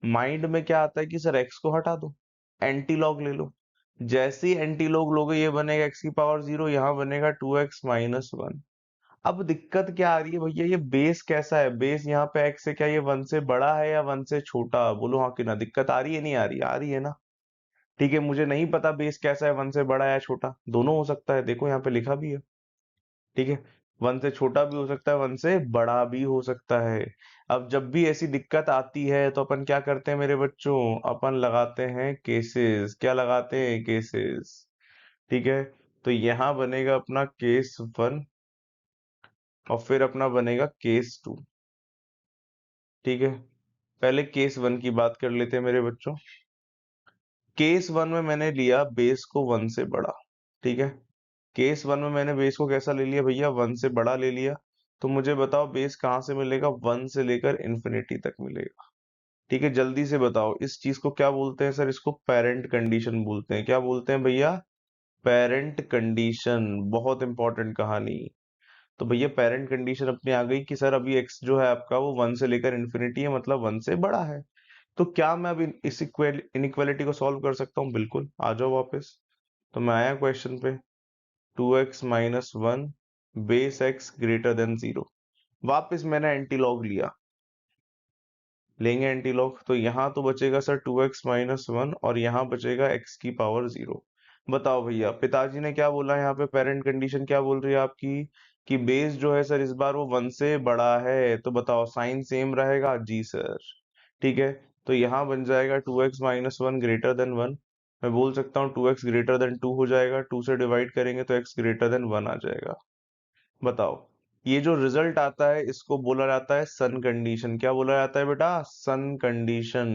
[SPEAKER 1] माइंड में क्या आता है कि सर x को हटा दो, एंटी लॉग ले लो। जैसे ही एंटी लॉग लोगे ये बनेगा x की पावर 0, यहाँ बनेगा 2x-1। अब दिक्कत क्या आ रही है भैया, ये बेस कैसा है, बेस यहाँ पे x है, क्या ये 1 से बड़ा है या 1 से छोटा, बोलो हाँ कि ना। दिक्कत आ रही है नहीं आ रही, आ रही है ना। ठीक है, मुझे नहीं पता बेस कैसा है, 1 से बड़ा या छोटा, दोनों हो सकता है, देखो यहाँ पे लिखा भी है। ठीक है, 1 से छोटा भी हो सकता है, 1 से बड़ा भी हो सकता है। अब जब भी ऐसी दिक्कत आती है तो अपन क्या करते हैं मेरे बच्चों, अपन लगाते हैं केसेस। क्या लगाते हैं, केसेस। ठीक है, तो यहाँ बनेगा अपना केस 1 और फिर अपना बनेगा केस 2। ठीक है, पहले केस 1 की बात कर लेते हैं मेरे बच्चों। केस 1 में मैंने लिया बेस को 1 से बड़ा। ठीक है, केस 1 में मैंने बेस को कैसा ले लिया भैया, 1 से बड़ा ले लिया। तो मुझे बताओ बेस कहाँ से मिलेगा, 1 से लेकर इंफिनिटी तक मिलेगा। ठीक है, जल्दी से बताओ इस चीज को क्या बोलते हैं सर, इसको पेरेंट कंडीशन बोलते हैं। क्या बोलते हैं भैया, पेरेंट कंडीशन। बहुत इंपॉर्टेंट कहानी। तो भैया पेरेंट कंडीशन अपनी आ गई कि सर अभी एक्स जो है आपका वो 1 से लेकर इंफिनिटी है, मतलब 1 से बड़ा है। तो क्या मैं अब इस इनइक्वालिटी को सॉल्व कर सकता हूँ, बिल्कुल, आ जाओ वापस। तो मैं आया क्वेश्चन पे, 2x-1 base x greater than 0। वापस मैंने एंटी लॉग लिया, लेंगे एंटी लॉग, तो यहाँ तो बचेगा सर 2x-1 और यहाँ बचेगा x की पावर 0। बताओ भैया पिताजी ने क्या बोला, यहाँ पे पेरेंट कंडीशन क्या बोल रही है आपकी, कि बेस जो है सर इस बार वो 1 से बड़ा है। तो बताओ साइन सेम रहेगा, जी सर। ठीक है, तो यहाँ बन जाएगा 2x-1 ग्रेटर देन 1। मैं बोल सकता हूँ 2x ग्रेटर देन 2 हो जाएगा, 2 से डिवाइड करेंगे तो x ग्रेटर देन 1 आ जाएगा। बताओ ये जो रिजल्ट आता है इसको बोला जाता है सन कंडीशन। क्या बोला जाता है बेटा, सन कंडीशन।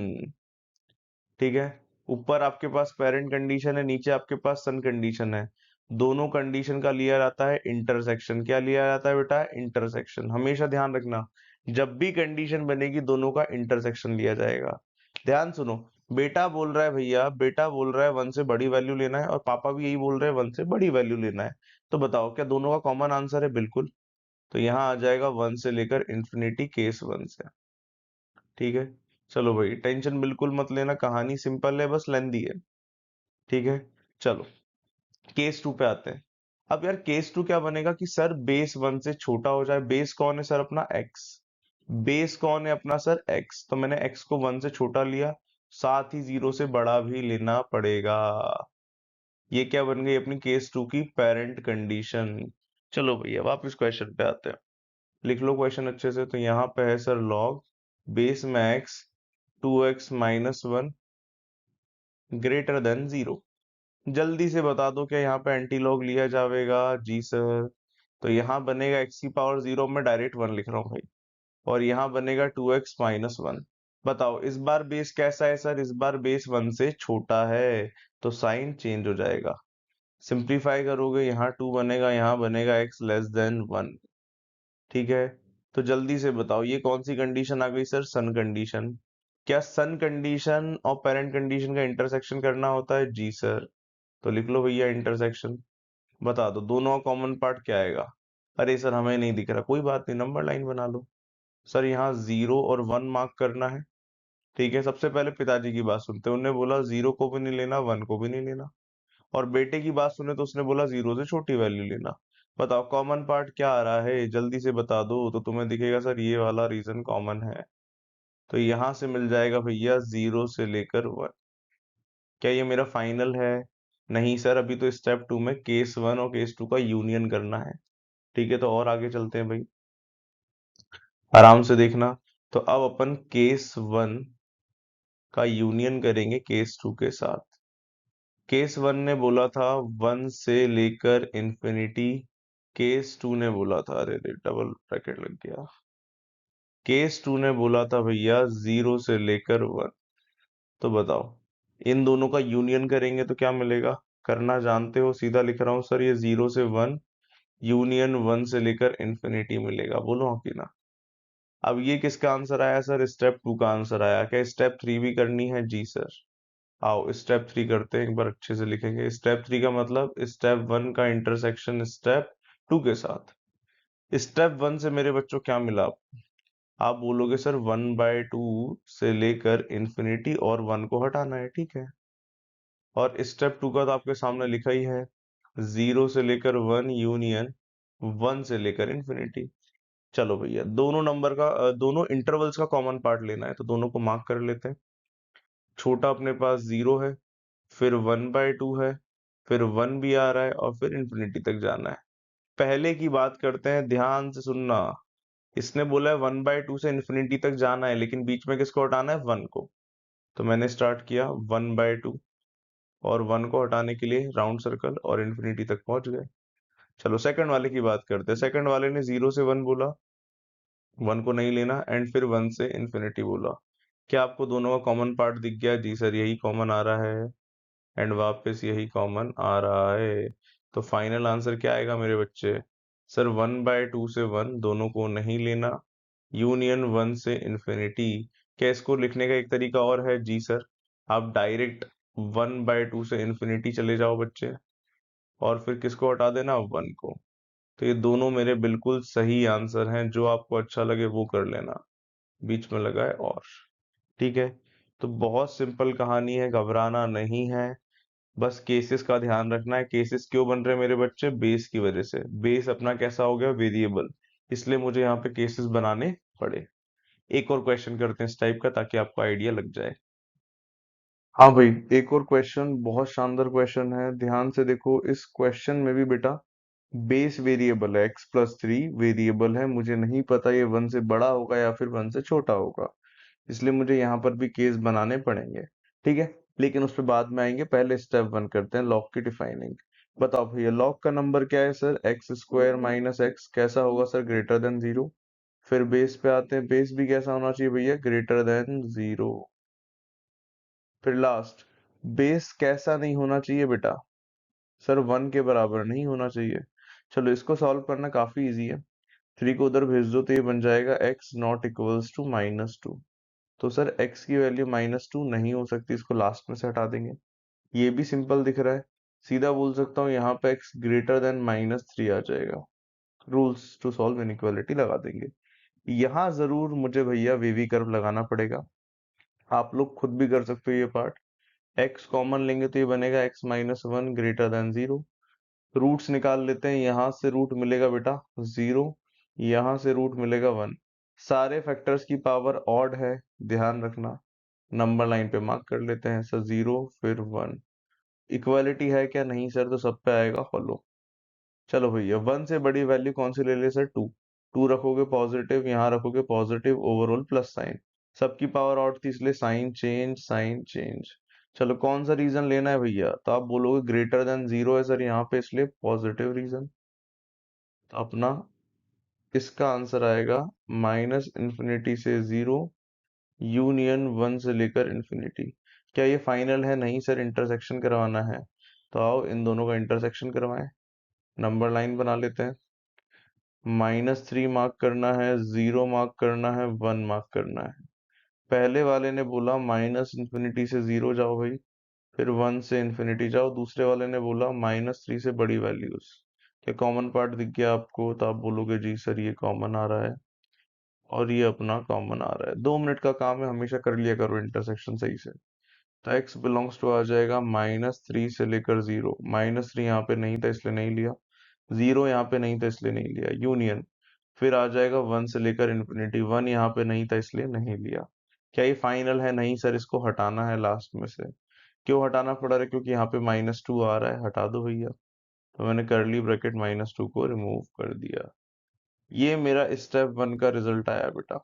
[SPEAKER 1] ठीक है, ऊपर आपके पास पेरेंट कंडीशन है, नीचे आपके पास सन कंडीशन है। दोनों कंडीशन का लिया जाता है इंटरसेक्शन। क्या लिया जाता है बेटा, इंटरसेक्शन। हमेशा ध्यान रखना, जब भी कंडीशन बनेगी दोनों का इंटरसेक्शन लिया जाएगा। ध्यान सुनो, बेटा बोल रहा है भैया, बेटा बोल रहा है 1 से बड़ी वैल्यू लेना है, और पापा भी यही बोल रहे हैं 1 से बड़ी वैल्यू लेना है। तो बताओ क्या दोनों का कॉमन आंसर है, बिल्कुल। तो यहाँ आ जाएगा 1 से लेकर इंफिनिटी केस 1 से। ठीक है, चलो भाई टेंशन बिल्कुल मत लेना, कहानी सिंपल है, बस लेंदी है। ठीक है, चलो केस 2 पे आते हैं। अब यार केस 2 क्या बनेगा कि सर बेस 1 से छोटा हो जाए। बेस कौन है सर, अपना x। बेस कौन है अपना सर, x। तो मैंने x को 1 से छोटा लिया, साथ ही 0 से बड़ा भी लेना पड़ेगा। ये क्या बन गई अपनी केस 2 की पेरेंट कंडीशन। चलो भैया वापस क्वेश्चन पे आते हैं, लिख लो क्वेश्चन अच्छे से। तो यहाँ पे है सर लॉग बेस में x, 2x-1 ग्रेटर देन 0। जल्दी से बता दो क्या यहाँ पे एंटी लॉग लिया जाएगा, जी सर। तो यहाँ बनेगा x की पावर 0, में डायरेक्ट 1 लिख रहा हूँ भाई, और यहाँ बनेगा 2x-1। बताओ इस बार बेस कैसा है सर, इस बार बेस 1 से छोटा है, तो साइन चेंज हो जाएगा। सिंप्लीफाई करोगे, यहाँ 2 बनेगा, यहाँ बनेगा x लेस देन 1। ठीक है, तो जल्दी से बताओ ये कौन सी कंडीशन आ गई सर, सन कंडीशन। क्या सन कंडीशन और पेरेंट कंडीशन का इंटरसेक्शन करना होता है? जी सर। तो लिख लो भैया इंटरसेक्शन। बता दो दोनों का कॉमन पार्ट क्या आएगा? अरे सर हमें नहीं दिख रहा, कोई बात नहीं, नंबर लाइन बना लो। सर यहाँ 0 और 1 मार्क करना है। ठीक है, सबसे पहले पिताजी की बात सुनते हैं। उन्होंने बोला 0 को भी नहीं लेना, 1 को भी नहीं लेना। और बेटे की बात सुने तो उसने बोला 0 से छोटी वैल्यू लेना। बताओ कॉमन पार्ट क्या आ रहा है, जल्दी से बता दो। तो तुम्हें दिखेगा सर ये वाला रीजन कॉमन है। तो यहाँ से मिल जाएगा भैया 0 से लेकर 1। क्या ये मेरा फाइनल है? नहीं सर, अभी तो स्टेप 2 में केस 1 और केस 2 का यूनियन करना है। ठीक है, तो और आगे चलते हैं भाई, आराम से देखना। तो अब अपन केस 1 का यूनियन करेंगे केस 2 के साथ। केस 1 ने बोला था 1 से लेकर इंफिनिटी। केस 2 ने बोला था, अरे रे डबल ब्रैकेट लग गया। केस 2 ने बोला था भैया 0 से लेकर 1। तो बताओ इन दोनों का यूनियन करेंगे तो क्या मिलेगा? करना जानते हो, सीधा लिख रहा हूं सर, ये 0 से 1 यूनियन 1 से लेकर इंफिनिटी मिलेगा। बोलो हाँ कि ना? अब ये किसका आंसर आया सर? स्टेप 2 का आंसर आया। क्या स्टेप 3 भी करनी है? जी सर। आओ स्टेप 3 करते हैं, एक बार अच्छे से लिखेंगे। स्टेप 3 का मतलब स्टेप 1 का इंटरसेक्शन स्टेप 2 के साथ। स्टेप 1 से मेरे बच्चों क्या मिला? आप बोलोगे सर 1/2 से लेकर इंफिनिटी और 1 को हटाना है। ठीक है, और स्टेप 2 का तो आपके सामने लिखा ही है, 0 से लेकर 1 यूनियन 1 से लेकर इंफिनिटी। चलो भैया दोनों नंबर का दोनों इंटरवल्स का कॉमन पार्ट लेना है, तो दोनों को मार्क कर लेते हैं। छोटा अपने पास 0 है, फिर 1/2 है, फिर 1 भी आ रहा है और फिर इंफिनिटी तक जाना है। पहले की बात करते हैं, ध्यान से सुनना। इसने बोला है 1/2 से इंफिनिटी तक जाना है, लेकिन बीच में किसको हटाना है? 1 को। तो मैंने स्टार्ट किया 1/2 और 1 को हटाने के लिए राउंड सर्कल और इंफिनिटी तक पहुंच गए। चलो सेकंड वाले की बात करते हैं। सेकंड वाले ने 0 से 1 बोला, 1 को नहीं लेना, एंड फिर 1 से इंफिनिटी बोला। क्या आपको दोनों का कॉमन पार्ट दिख गया? जी सर, यही कॉमन आ रहा है, एंड वापस यही कॉमन आ रहा है। तो फाइनल आंसर क्या आएगा मेरे बच्चे? सर 1/2 से 1 दोनों को नहीं लेना, यूनियन 1 से इंफिनिटी। क्या इसको लिखने का एक तरीका और है? जी सर, आप डायरेक्ट 1/2 से इंफिनिटी चले जाओ बच्चे, और फिर किसको हटा देना? 1 को। तो ये दोनों मेरे बिल्कुल सही आंसर हैं, जो आपको अच्छा लगे वो कर लेना। बीच में लगा है और। ठीक है, तो बहुत सिंपल कहानी है, घबराना नहीं है। बस केसेस का ध्यान रखना है। केसेस क्यों बन रहे हैं मेरे बच्चे? बेस की वजह से। बेस अपना कैसा हो गया? वेरिएबल। इसलिए मुझे यहाँ पे केसेस बनाने पड़े। एक और क्वेश्चन करते हैं इस टाइप का, ताकि आपको आइडिया लग जाए। हाँ भाई, एक और क्वेश्चन, बहुत शानदार क्वेश्चन है, ध्यान से देखो। इस क्वेश्चन में भी बेटा बेस वेरिएबल है, x+3 वेरिएबल है। मुझे नहीं पता ये 1 से बड़ा होगा या फिर 1 से छोटा होगा, इसलिए मुझे यहाँ पर भी केस बनाने पड़ेंगे। ठीक है, लेकिन उस पर बाद में आएंगे। पहले स्टेप 1 करते हैं, लॉग की डिफाइनिंग। बताओ भैया लॉग का नंबर क्या है सर? x² माइनस एक्स कैसा होगा सर? Greater than 0। फिर बेस पे आते हैं, बेस भी कैसा होना चाहिए भैया? Greater than 0। फिर लास्ट, बेस कैसा नहीं होना चाहिए बेटा? सर 1 के बराबर नहीं होना चाहिए। चलो इसको सॉल्व करना काफी इजी है। 3 को उधर भेज दो तो ये बन जाएगा x नॉट इक्वल्स टू -2। तो सर x की वैल्यू -2 नहीं हो सकती, इसको लास्ट में से हटा देंगे। ये भी सिंपल दिख रहा है, सीधा बोल सकता हूँ यहाँ पे x ग्रेटर देन -3 आ जाएगा। रूल्स टू सॉल्व इनइक्वालिटी लगा देंगे। यहाँ जरूर मुझे भैया वीवी कर्व लगाना पड़ेगा। आप लोग खुद भी कर सकते हो ये पार्ट। x कॉमन लेंगे तो ये बनेगा x-1 ग्रेटर देन 0। रूट्स निकाल लेते हैं, यहाँ से रूट मिलेगा बेटा 0, यहाँ से रूट मिलेगा 1। सारे फैक्टर्स की पावर ऑड है, ध्यान रखना। नंबर लाइन पे मार्क कर लेते हैं सर, 0 फिर 1। इक्वालिटी है क्या? नहीं सर, तो सब पे आएगा फॉलो। चलो भैया 1 से बड़ी वैल्यू कौन सी ले ले सर? 2। 2 रखोगे पॉजिटिव, यहाँ रखोगे पॉजिटिव, ओवरऑल प्लस साइन। सबकी पावर ऑड थी इसलिए साइन चेंज, साइन चेंज। चलो कौन सा रीजन लेना है भैया? तो आप बोलोगे ग्रेटर देन 0 है सर यहाँ पे, इसलिए पॉजिटिव रीजन। तो अपना इसका आंसर आएगा -इंफिनिटी से 0 यूनियन 1 से लेकर इंफिनिटी। क्या ये फाइनल है? नहीं सर, इंटरसेक्शन करवाना है। तो आओ इन दोनों का इंटरसेक्शन करवाएं। नंबर लाइन बना लेते हैं। -3 मार्क करना है, 0 मार्क करना है, 1 मार्क करना है। पहले वाले ने बोला माइनस इन्फिनिटी से 0 जाओ भाई, फिर 1 से इन्फिनिटी जाओ। दूसरे वाले ने बोला -3 से बड़ी वैल्यूज। क्या कॉमन पार्ट दिख गया आपको? तो आप बोलोगे जी सर ये कॉमन आ रहा है और ये अपना कॉमन आ रहा है। 2 मिनट का काम है, हमेशा कर लिया करो इंटरसेक्शन सही से। तो x बिलोंग्स टू आ जाएगा -3 से लेकर 0। -3 यहाँ पे नहीं था इसलिए नहीं लिया, 0 यहाँ पे नहीं था इसलिए नहीं लिया, यूनियन। फिर आ जाएगा 1 से लेकर इन्फिनिटी, 1 यहाँ पे नहीं था इसलिए नहीं लिया। क्या ये फाइनल है? नहीं सर, इसको हटाना है लास्ट में से। क्यों हटाना पड़ रहा है? क्योंकि यहाँ पे -2 आ रहा है, हटा दो भैया। तो मैंने करली ब्रैकेट -2 को रिमूव कर दिया। ये मेरा स्टेप 1 का रिजल्ट आया बेटा।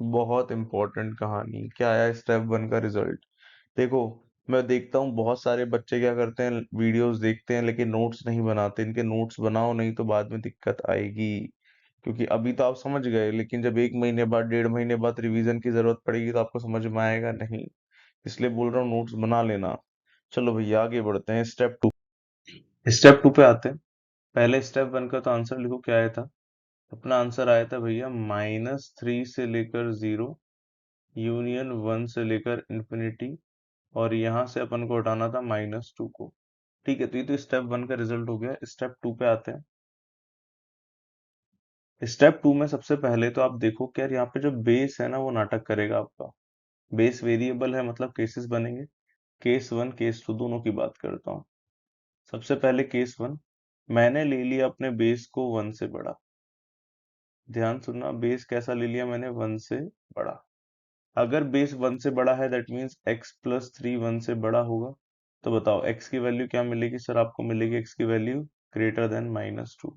[SPEAKER 1] बहुत इंपॉर्टेंट कहानी। क्या आया स्टेप 1 का रिजल्ट? देखो, मैं देखता हूँ बहुत सारे बच्चे क्या करते हैं, वीडियोस देखते हैं लेकिन नोट्स नहीं बनाते। इनके नोट्स बनाओ, नहीं तो बाद में दिक्कत आएगी। क्योंकि अभी तो आप समझ गए, लेकिन जब 1 महीने बाद, 1.5 महीने बाद रिवीजन की जरूरत पड़ेगी तो आपको समझ में आएगा नहीं। इसलिए बोल रहा हूँ नोट्स बना लेना। चलो भैया आगे बढ़ते हैं, स्टेप 2। स्टेप 2 पे आते हैं। पहले स्टेप 1 का तो आंसर लिखो, क्या आया था? अपना आंसर आया था भैया -3 से लेकर 0, यूनियन 1 से लेकर इन्फिनिटी, और यहाँ से अपन को हटाना था -2 को। ठीक है, तो ये तो स्टेप 1 का रिजल्ट हो गया। स्टेप 2 पे आते हैं। स्टेप 2 में सबसे पहले तो आप देखो कि यार यहाँ पे जो बेस है ना वो नाटक करेगा आपका। बेस वेरिएबल है, मतलब केसेस बनेंगे। केस 1 केस 2 दोनों की बात करता हूँ। सबसे पहले केस 1, मैंने ले लिया अपने बेस को 1 से बड़ा। ध्यान सुनना, बेस कैसा ले लिया मैंने? 1 से बड़ा। अगर बेस 1 से बड़ा है दैट मीन्स x+3 1 से बड़ा होगा। तो बताओ x की वैल्यू क्या मिलेगी सर? आपको मिलेगी x की वैल्यू ग्रेटर देन -2।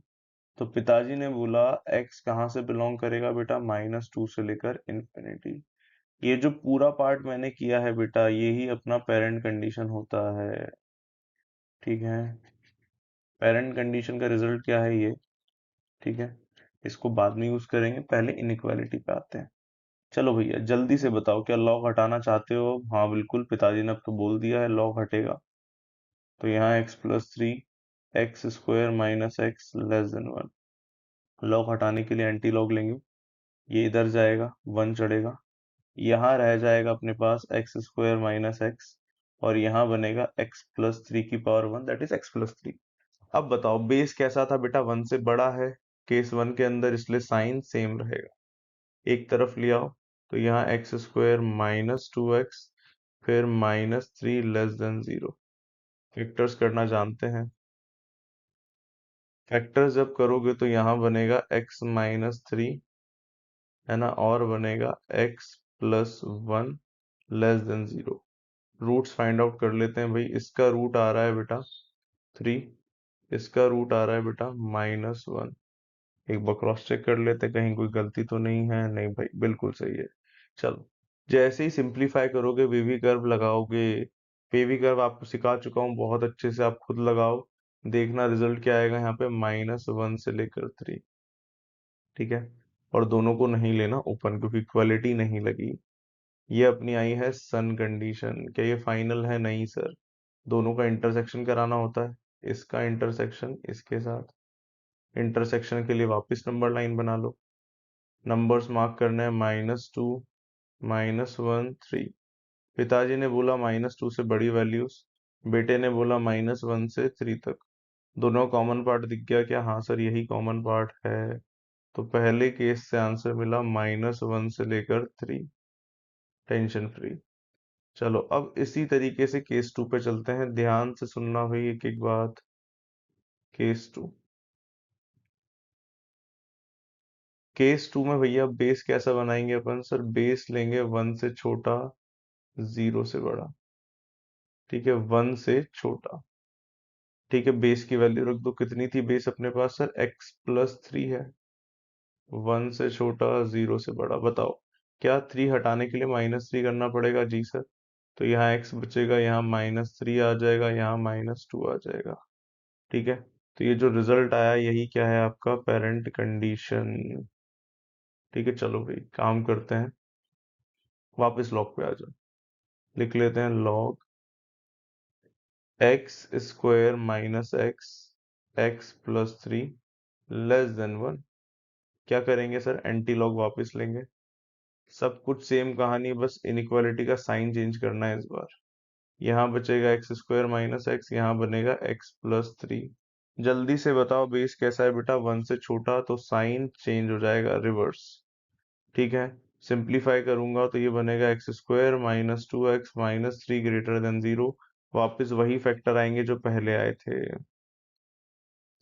[SPEAKER 1] तो पिताजी ने बोला x कहाँ से बिलोंग करेगा बेटा? -2 से लेकर इन्फिनिटी। ये जो पूरा पार्ट मैंने किया है बेटा, यही अपना पेरेंट कंडीशन होता है। ठीक है, पेरेंट कंडीशन का रिजल्ट क्या है ये? ठीक है, इसको बाद में यूज करेंगे, पहले इनइक्वालिटी पे आते हैं। चलो भैया जल्दी से बताओ, क्या लॉग हटाना चाहते हो? हाँ बिल्कुल, पिताजी ने अब तो बोल दिया है लॉग हटेगा। तो यहाँ x+3 x² - x<1। लॉग हटाने के लिए एंटी लॉग लेंगे। ये इधर जाएगा, 1 चढ़ेगा। यहाँ रह जाएगा अपने पास x² - x, और यहाँ बनेगा x+3 की पावर 1 दैट इज x+3। अब बताओ बेस कैसा था बेटा? 1 से बड़ा है केस 1 के अंदर, इसलिए साइन सेम रहेगा। एक तरफ ले आओ, तो यहाँ x² - 2x, फिर -3 < 0। फैक्टर्स करना जानते हैं। फैक्टर्स जब करोगे तो यहाँ बनेगा x-3, है ना, और बनेगा x+1 < 0। रूट्स फाइंड आउट कर लेते हैं भाई। इसका रूट आ रहा है बेटा 3, इसका रूट आ रहा है बेटा -1। एक बार क्रॉस चेक कर लेते हैं, कहीं कोई गलती तो नहीं है। नहीं भाई, बिल्कुल सही है। चलो, जैसे ही सिंप्लीफाई करोगे, वेवी कर्व लगाओगे। वेवी कर्व आपको सिखा चुका हूँ बहुत अच्छे से, आप खुद लगाओ। देखना रिजल्ट क्या आएगा यहाँ पे, -1 से लेकर 3। ठीक है, और दोनों को नहीं लेना ओपन, क्योंकि इक्वालिटी नहीं लगी। ये अपनी आई है सन कंडीशन। क्या ये फाइनल है? नहीं सर, दोनों का इंटरसेक्शन कराना होता है। इसका इंटरसेक्शन इसके साथ। इंटरसेक्शन के लिए वापस नंबर लाइन बना लो। नंबर्स मार्क करने हैं -2 -1 3। पिताजी ने बोला -2 से बड़ी वैल्यूज, बेटे ने बोला -1 से 3 तक। दोनों कॉमन पार्ट दिख गया क्या? हाँ सर, यही कॉमन पार्ट है। तो पहले केस से आंसर मिला -1 से लेकर 3, टेंशन फ्री। चलो अब इसी तरीके से केस 2 पे चलते हैं। ध्यान से सुनना भाई एक एक बात। केस 2, केस 2 में भैया बेस कैसा बनाएंगे अपन? सर बेस लेंगे 1 से छोटा, 0 से बड़ा। ठीक है, 1 से छोटा। ठीक है, बेस की वैल्यू रख दो। कितनी थी बेस अपने पास सर? x+3 है। 1 से छोटा, 0 से बड़ा। बताओ, क्या 3 हटाने के लिए -3 करना पड़ेगा? जी सर। तो यहाँ x बचेगा, यहाँ -3 आ जाएगा, यहाँ -2 आ जाएगा। ठीक है, तो ये जो रिजल्ट आया यही क्या है? आपका पेरेंट कंडीशन। ठीक है, चलो भाई काम करते हैं। वापस लॉग पे आ जाओ। लिख लेते हैं लॉग x² - x x+3 < 1। क्या करेंगे सर? एंटी लॉग वापस लेंगे। सब कुछ सेम कहानी, बस इनइक्वालिटी का साइन चेंज करना है इस बार। यहाँ बचेगा एक्स स्क्वायर माइनस एक्स, यहाँ बनेगा एक्स प्लस 3। जल्दी से बताओ बेस कैसा है बेटा, 1 से छोटा, तो साइन चेंज हो जाएगा रिवर्स। ठीक है, सिंप्लीफाई करूंगा तो ये बनेगा x square minus 2x minus 3 greater than 0। वापस वही फैक्टर आएंगे जो पहले आए थे।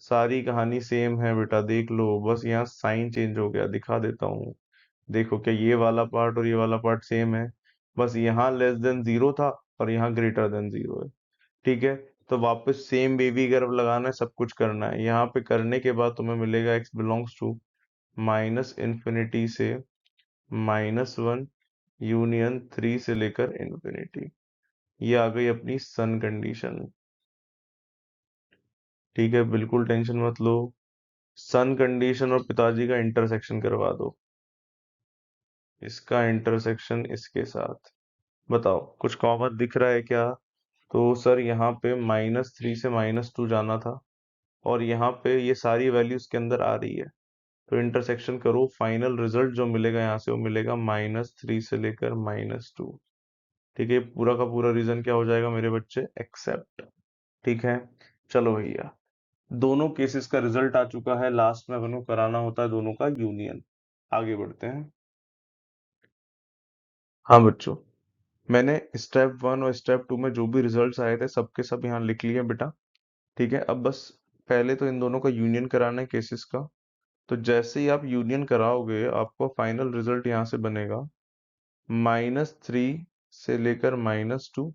[SPEAKER 1] सारी कहानी सेम है बेटा, देख लो, बस यहाँ साइन चेंज हो गया, दिखा देता हूँ। देखो क्या ये वाला पार्ट और ये वाला पार्ट सेम है, बस यहाँ लेस देन 0 था और यहाँ ग्रेटर देन 0 है। ठीक है, तो वापस सेम बेबी कर्व लगाना है, सब कुछ करना है। यहाँ पे करने के बाद तुम्हें मिलेगा x belongs to minus infinity से -1 यूनियन 3 से लेकर इन्फिनिटी। ये आ गई अपनी सन कंडीशन। ठीक है, बिल्कुल टेंशन मत लो। सन कंडीशन और पिताजी का इंटरसेक्शन करवा दो, इसका इंटरसेक्शन इसके साथ। बताओ कुछ कॉमन दिख रहा है क्या? तो सर यहाँ पे -3 से -2 जाना था, और यहाँ पे ये सारी वैल्यूज के अंदर आ रही है, तो इंटरसेक्शन करो, फाइनल रिजल्ट जो मिलेगा यहाँ से वो मिलेगा -3 से लेकर -2। ठीक है, पूरा का पूरा रीजन क्या हो जाएगा मेरे बच्चे? एक्सेप्ट। ठीक है, चलो भैया, दोनों केसेस का रिजल्ट आ चुका है, लास्ट में अपन को कराना होता है दोनों का यूनियन। आगे बढ़ते हैं। हाँ बच्चों, मैंने स्टेप 1 और स्टेप 2 में जो भी रिजल्ट्स आए थे सबके सब यहाँ लिख लिए बेटा। ठीक है, अब बस पहले तो इन दोनों का यूनियन कराना है केसेस का। तो जैसे ही आप यूनियन कराओगे आपको फाइनल रिजल्ट यहाँ से बनेगा -3 से लेकर -2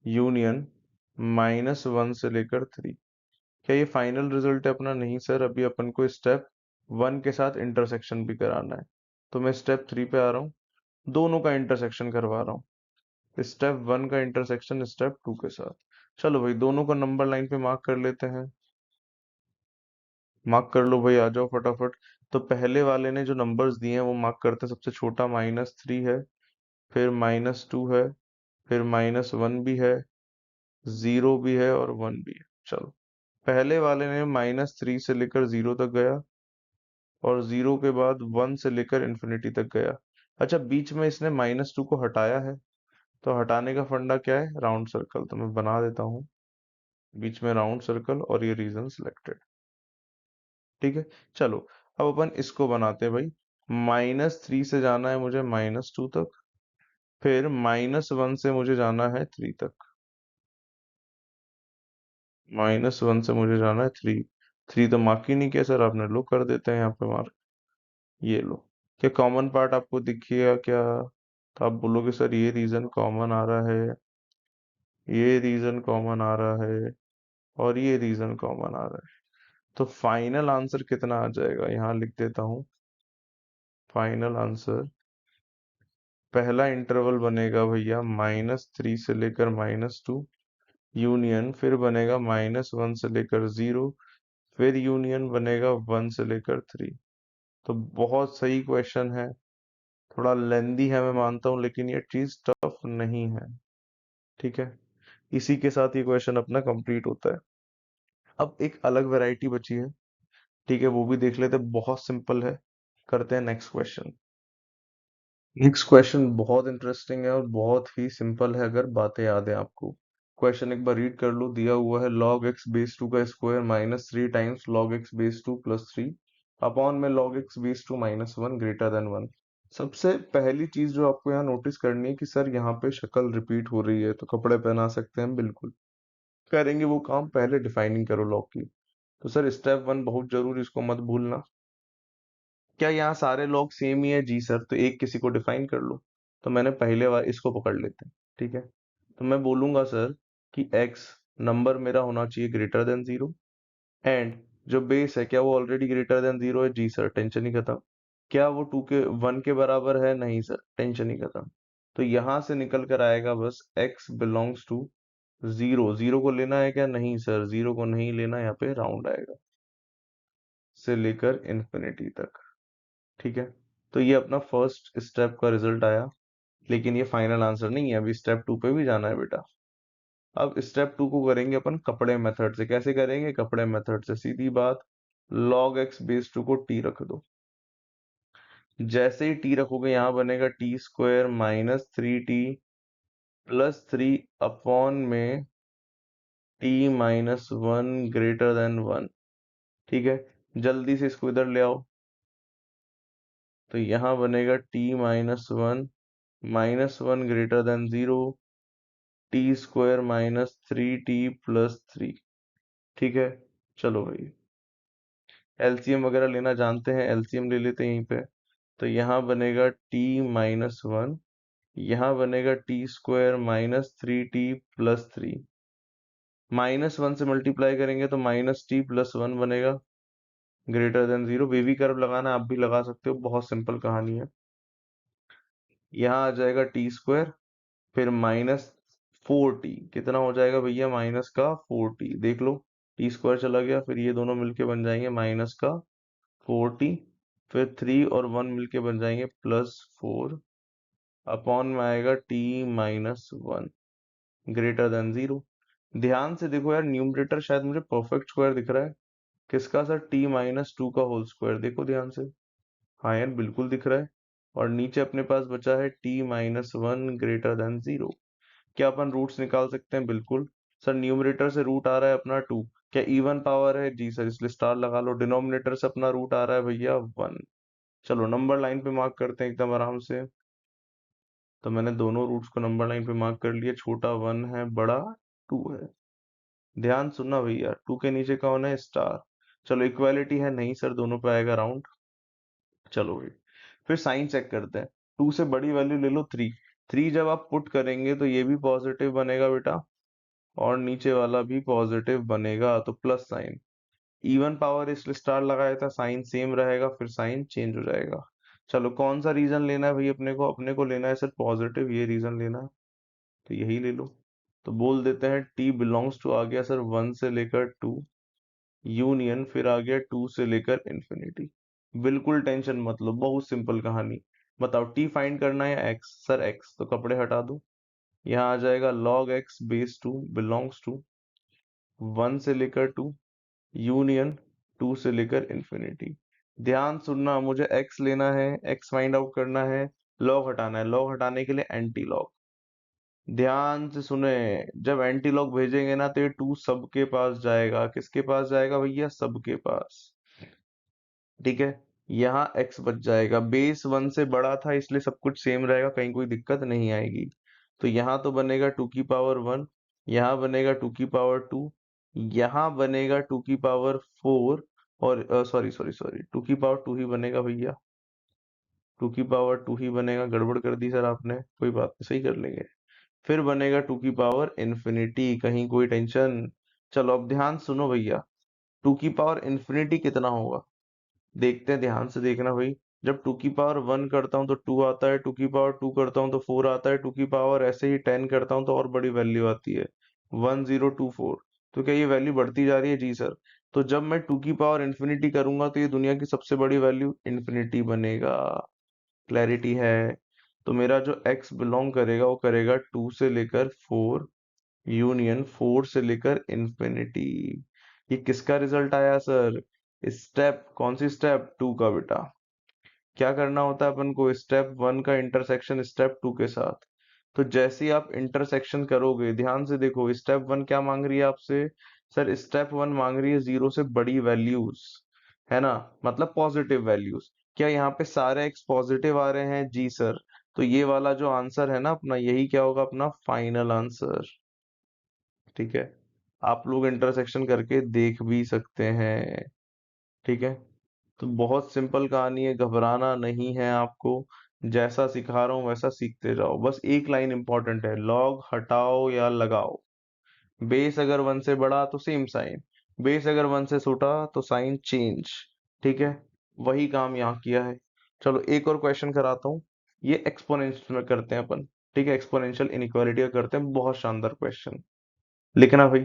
[SPEAKER 1] यूनियन -1 से लेकर 3। क्या ये फाइनल रिजल्ट है अपना? नहीं सर, अभी अपन को स्टेप 1 के साथ इंटरसेक्शन भी कराना है। तो मैं स्टेप 3 पे आ रहा हूँ, दोनों का इंटरसेक्शन करवा रहा हूँ। स्टेप 1 का इंटरसेक्शन स्टेप 2 के साथ। चलो भाई, दोनों को नंबर लाइन पे मार्क कर लेते हैं। मार्क कर लो भाई, आ जाओ फटाफट। तो पहले वाले ने जो नंबर्स दिए हैं वो मार्क करते हैं। सबसे छोटा -3 है, फिर -2 है, फिर -1 भी है, 0 भी है और 1 भी है। चलो, पहले वाले ने -3 से लेकर 0 तक गया, और 0 के बाद 1 से लेकर इन्फिनिटी तक गया। अच्छा, बीच में इसने -2 को हटाया है, तो हटाने का फंडा क्या है? Round circle. तो मैं बना देता हूँ बीच में राउंड सर्कल, और ये रीजन सिलेक्टेड। ठीक है, चलो अब अपन इसको बनाते हैं भाई। -3 से जाना है मुझे -2 तक, फिर -1 से मुझे जाना है 3 तक। -1 से मुझे जाना है 3। 3 तो मार्क ही नहीं किया सर आपने, लो कर देते हैं यहाँ पे मार्क। ये लो, क्या कॉमन पार्ट आपको दिखिएगा क्या? तो आप बोलोगे सर ये रीजन कॉमन आ रहा है, ये रीजन कॉमन आ रहा है, और ये रीजन कॉमन आ रहा है। तो फाइनल आंसर कितना आ जाएगा? यहाँ लिख देता हूँ फाइनल आंसर। पहला इंटरवल बनेगा भैया -3 से लेकर -2 यूनियन, फिर बनेगा -1 से लेकर 0, फिर यूनियन बनेगा 1 से लेकर 3। तो बहुत सही क्वेश्चन है, थोड़ा लेंदी है मैं मानता हूँ, लेकिन ये चीज टफ नहीं है। ठीक है, इसी के साथ ये क्वेश्चन अपना कंप्लीट होता है। अब एक अलग वैरायटी बची है, ठीक है, वो भी देख लेते हैं, बहुत सिंपल है। करते हैं नेक्स्ट क्वेश्चन। नेक्स्ट क्वेश्चन बहुत इंटरेस्टिंग है और बहुत ही सिंपल है, अगर बातें याद है आपको। क्वेश्चन एक बार रीड कर लो। दिया हुआ है log x बेस 2 का square -3 times log x base 2 plus 3 upon में log x base 2 -1 greater than 1। सबसे पहली चीज जो आपको यहाँ नोटिस करनी है कि सर यहाँ पे शक्ल रिपीट हो रही है, तो कपड़े पहना सकते हैं, बिल्कुल करेंगे वो काम। पहले डिफाइनिंग करो लॉग की। तो सर स्टेप 1 बहुत जरूरी, इसको मत भूलना। क्या यहाँ सारे लॉग सेम ही है? जी सर, तो एक किसी को डिफाइन कर लो। तो मैंने पहले वाला इसको पकड़ लेते हैं। ठीक है, तो मैं बोलूंगा सर कि x नंबर मेरा होना चाहिए ग्रेटर देन 0, एंड जो बेस है क्या वो ऑलरेडी ग्रेटर देन 0 है? जी सर, टेंशन ही खत्म। क्या वो 1 के बराबर है? नहीं सर, टेंशन ही खत्म। तो यहां से निकल कर आएगा बस x बिलोंग्स टू 0। 0 को लेना है क्या? नहीं सर, 0 को नहीं लेना, यहाँ पे राउंड आएगा से लेकर इन्फिनिटी तक। ठीक है, तो ये अपना फर्स्ट स्टेप का रिजल्ट आया, लेकिन ये फाइनल आंसर नहीं है, अभी स्टेप 2 पे भी जाना है बेटा। अब स्टेप 2 को करेंगे अपन कपड़े मेथड से। कैसे करेंगे? कपड़े मेथड से, सीधी बात, log x बेस 2 को t रख दो। जैसे ही टी रखोगे यहाँ बनेगा T square minus 3t plus 3 upon में टी माइनस 1 ग्रेटर देन 1। ठीक है, जल्दी से इसको इधर ले आओ। तो यहाँ बनेगा t-1 greater than 0, T square minus 3t plus 3। ठीक है, चलो भाई एलसीएम वगैरह लेना जानते हैं, एलसीएम ले लेते हैं यहीं पे। तो यहाँ बनेगा t-1, यहाँ बनेगा T square minus 3t plus 3। -1 से मल्टीप्लाई करेंगे तो -t+1 बनेगा ग्रेटर देन 0। बेबी कर्व लगाना है, आप भी लगा सकते हो, बहुत सिंपल कहानी है। यहाँ आ जाएगा टी स्क्वायर, फिर -4t कितना हो जाएगा भैया, माइनस का 4t। देख लो टी स्क्वायर चला गया, फिर ये दोनों मिलके बन जाएंगे माइनस का 4t, फिर 3 और 1 मिलके बन जाएंगे +4, अपॉन में आएगा t-1 ग्रेटर देन 0। ध्यान से देखो यार, न्यूमरेटर शायद मुझे परफेक्ट स्क्वायर दिख रहा है। किसका सर, t-2 का होल स्क्वायर, देखो ध्यान से। हाँ यार बिल्कुल दिख रहा है। और नीचे अपने पास बचा है t-1 ग्रेटर देन 0। क्या अपन रूट्स निकाल सकते हैं, बिल्कुल। सर न्यूमरेटर से रूट आ रहा है अपना 2, क्या इवन पावर है, जी सर, इसलिए स्टार लगा लो। डिनोमिनेटर से अपना रूट आ रहा है भैया 1। चलो नंबर लाइन पे मार्क करते हैं एकदम आराम से। तो मैंने दोनों रूट्स को नंबर लाइन पे मार्क कर लिए, छोटा 1 है, बड़ा 2 है। ध्यान सुनना भैया, 2 के नीचे कौन है, स्टार। चलो इक्वालिटी है नहीं सर, दोनों पे आएगा राउंड। चलो भाई फिर साइन चेक करते हैं। 2 से बड़ी वैल्यू ले लो 3। 3 जब आप पुट करेंगे तो ये भी पॉजिटिव बनेगा बेटा, और नीचे वाला भी पॉजिटिव बनेगा, तो प्लस साइन। इवन पावर इसलिए स्टार लगाया था, साइन सेम रहेगा, फिर साइन चेंज हो जाएगा। चलो कौन सा रीजन लेना है भाई अपने को, अपने को लेना है सर पॉजिटिव, ये रीजन लेना है, तो यही ले लो। तो बोल देते हैं t बिलोंग्स टू, आ गया सर 1 से लेकर 2, यूनियन फिर आ गया 2 से लेकर इंफिनिटी। बिल्कुल टेंशन मत लो, बहुत सिंपल कहानी। बताओ t फाइंड करना है या x, सर x, तो कपड़े हटा दो। यहाँ आ जाएगा log x base 2 belongs to 1 से लेकर 2, यूनियन 2 से लेकर इंफिनिटी। ध्यान सुनना, मुझे x लेना है, x फाइंड आउट करना है, लॉग हटाना है, लॉग हटाने के लिए एंटी लॉग। ध्यान से सुने, जब एंटी लॉग भेजेंगे ना तो ये 2 सबके पास जाएगा, किसके पास जाएगा भैया, सबके पास। ठीक है, यहाँ x बच जाएगा, बेस 1 से बड़ा था इसलिए सब कुछ सेम रहेगा, कहीं कोई दिक्कत नहीं आएगी। तो यहाँ तो बनेगा 2 की पावर 1, यहाँ बनेगा 2 की पावर 2, यहाँ बनेगा 2 की पावर 4, और सॉरी सॉरी सॉरी 2 की पावर 2 ही बनेगा भैया, 2 की पावर 2 ही बनेगा। गड़बड़ कर दी सर आपने, कोई बात नहीं, सही कर लेंगे। फिर बनेगा 2 की पावर इन्फिनिटी, कहीं कोई टेंशन। चलो अब ध्यान सुनो भैया, 2 की पावर इन्फिनिटी कितना होगा, देखते हैं, ध्यान से देखना भाई। जब 2 की पावर 1 करता हूँ तो 2 आता है, 2 की पावर 2 करता हूँ तो 4 आता है, 2 की पावर ऐसे ही 10 करता हूँ तो और बड़ी वैल्यू आती है 1024। तो क्या ये वैल्यू बढ़ती जा रही है, जी सर। तो जब मैं 2 की पावर इन्फिनिटी करूंगा तो ये दुनिया की सबसे बड़ी वैल्यू इन्फिनिटी बनेगा। क्लैरिटी है। तो मेरा जो x बिलोंग करेगा वो करेगा 2 से लेकर 4, यूनियन 4 से लेकर इंफिनिटी। ये किसका रिजल्ट आया सर, स्टेप कौन सी, स्टेप 2 का बेटा। क्या करना होता है अपन को, स्टेप 1 का इंटरसेक्शन स्टेप 2 के साथ। तो जैसे ही आप इंटरसेक्शन करोगे, ध्यान से देखो, स्टेप 1 क्या मांग रही है आपसे, सर स्टेप 1 मांग रही है 0 से बड़ी वैल्यूज, है ना, मतलब पॉजिटिव वैल्यूज। क्या यहाँ पे सारे एक्स पॉजिटिव आ रहे हैं, जी सर। तो ये वाला जो आंसर है ना अपना, यही क्या होगा, अपना फाइनल आंसर। ठीक है, आप लोग इंटरसेक्शन करके देख भी सकते हैं। ठीक है, तो बहुत सिंपल कहानी है, घबराना नहीं है आपको। जैसा सिखा रहा हूँ वैसा सीखते जाओ, बस एक लाइन इंपॉर्टेंट है, लॉग हटाओ या लगाओ। बेस अगर 1 से बड़ा तो सेम साइन, बेस अगर 1 से छोटा तो साइन चेंज। ठीक है, वही काम यहाँ किया है। चलो एक और क्वेश्चन कराता हूँ, ये एक्सपोनेंशियल में करते हैं अपन। ठीक है, एक्सपोनेंशियल इनइक्वालिटी का करते हैं, बहुत शानदार क्वेश्चन। लिखना भाई,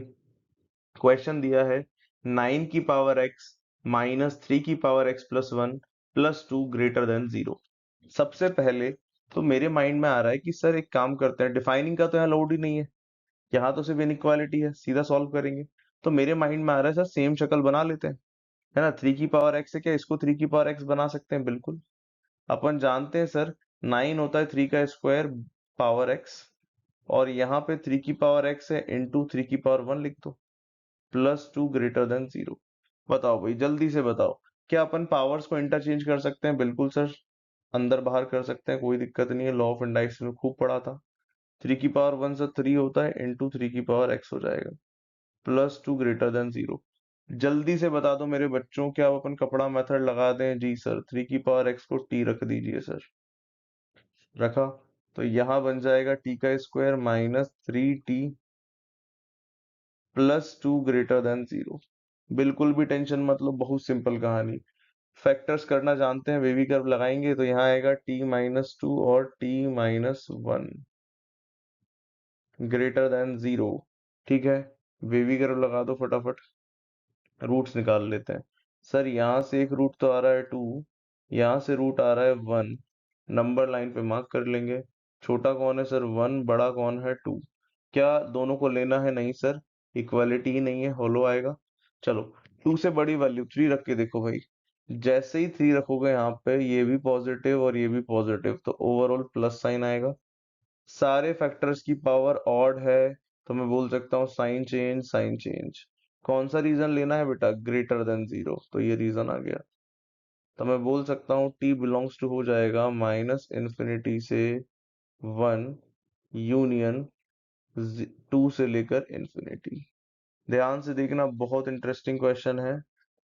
[SPEAKER 1] क्वेश्चन दिया है 9 की पावर x माइनस 3 की power x plus 1 plus 2 greater than 0। सबसे पहले तो मेरे माइंड में आ रहा है कि सर एक काम करते हैं, डिफाइनिंग का तो यहाँ लोड ही नहीं है, यहाँ तो सिर्फ इनइक्वालिटी है, सीधा सॉल्व करेंगे। तो मेरे माइंड में आ रहा है सर सेम शक्ल बना लेते हैं, है ना, 3 की पावर x है, क्या इसको 3 की पावर x बना सकते हैं, बिल्कुल। अपन जानते हैं सर 9 होता है 3 का स्क्वायर पावर x, और यहाँ पे 3 की पावर x है इंटू 3 की पावर 1 लिख दो, +2 ग्रेटर देन 0। बताओ भाई जल्दी से बताओ, क्या अपन पावर्स को इंटरचेंज कर सकते हैं? बिल्कुल सर, अंदर बाहर कर सकते हैं, कोई दिक्कत नहीं है, लॉ ऑफ इंडाइस में खूब पढ़ा था। 3 की पावर 1 से 3 होता है इंटू 3 की पावर x हो जाएगा, +2 ग्रेटर देन 0। जल्दी से बता दो मेरे बच्चों, क्या आप अपन कपड़ा मेथड लगा दें? जी सर, 3 की पावर x को t रख दीजिए सर। रखा, तो यहाँ बन जाएगा t का स्क्वायर -3t +2 ग्रेटर देन 0। बिल्कुल भी टेंशन मतलब, बहुत सिंपल कहानी। फैक्टर्स करना जानते हैं, वेवी कर्व लगाएंगे तो यहाँ आएगा t-2 और t-1 ग्रेटर देन 0। ठीक है, वेवी कर्व लगा दो फटाफट, रूट्स निकाल लेते हैं। सर यहाँ से एक रूट तो आ रहा है 2, यहाँ से रूट आ रहा है 1, नंबर लाइन पे मार्क कर लेंगे। छोटा कौन है सर? 1, बड़ा कौन है? 2। क्या दोनों को लेना है? नहीं सर, इक्वालिटी ही नहीं है, होलो आएगा। चलो, 2 से बड़ी वैल्यू 3 रख के देखो भाई, जैसे ही 3 रखोगे यहाँ पे, ये भी पॉजिटिव और ये भी पॉजिटिव, तो ओवरऑल प्लस साइन आएगा। सारे फैक्टर्स की पावर ऑड है, तो मैं बोल सकता हूँ साइन चेंज, साइन चेंज। कौन सा रीजन लेना है बेटा? ग्रेटर देन 0, तो ये रीजन आ गया। तो मैं बोल सकता हूँ t बिलोंग्स टू हो जाएगा -इन्फिनिटी से 1 यूनियन 2 से लेकर इन्फिनिटी। ध्यान से देखना, बहुत इंटरेस्टिंग क्वेश्चन है।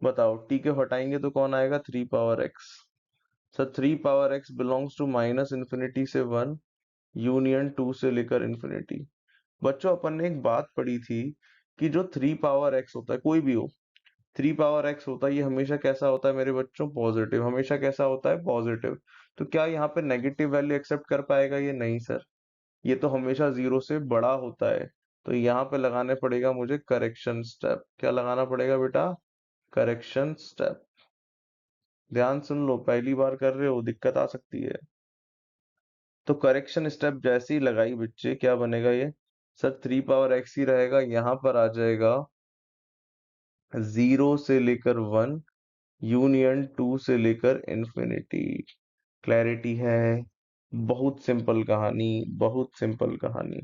[SPEAKER 1] बताओ t के हटाएंगे तो कौन आएगा? 3 power x। Sir 3 power x belongs to -minus infinity से 1 यूनियन 2 से लेकर इन्फिनिटी। बच्चों अपन ने एक बात पढ़ी थी कि जो 3 पावर x होता है, कोई भी हो, 3 पावर x होता है, ये हमेशा कैसा होता है मेरे बच्चों? पॉजिटिव। हमेशा कैसा होता है? पॉजिटिव। तो क्या यहाँ पे नेगेटिव वैल्यू एक्सेप्ट कर पाएगा ये? नहीं सर, ये तो हमेशा 0 से बड़ा होता है। तो यहाँ पे लगाने पड़ेगा मुझे करेक्शन स्टेप। क्या लगाना पड़ेगा बेटा? Correction step. ध्यान सुन लो, पहली बार कर रहे हो, दिक्कत आ सकती है। तो करेक्शन स्टेप जैसे ही लगाई बच्चे, क्या बनेगा ये? सर 3 पावर x ही रहेगा, यहाँ पर आ जाएगा 0 से लेकर 1 यूनियन 2 से लेकर इन्फिनिटी। क्लैरिटी है? बहुत सिंपल कहानी, बहुत सिंपल कहानी।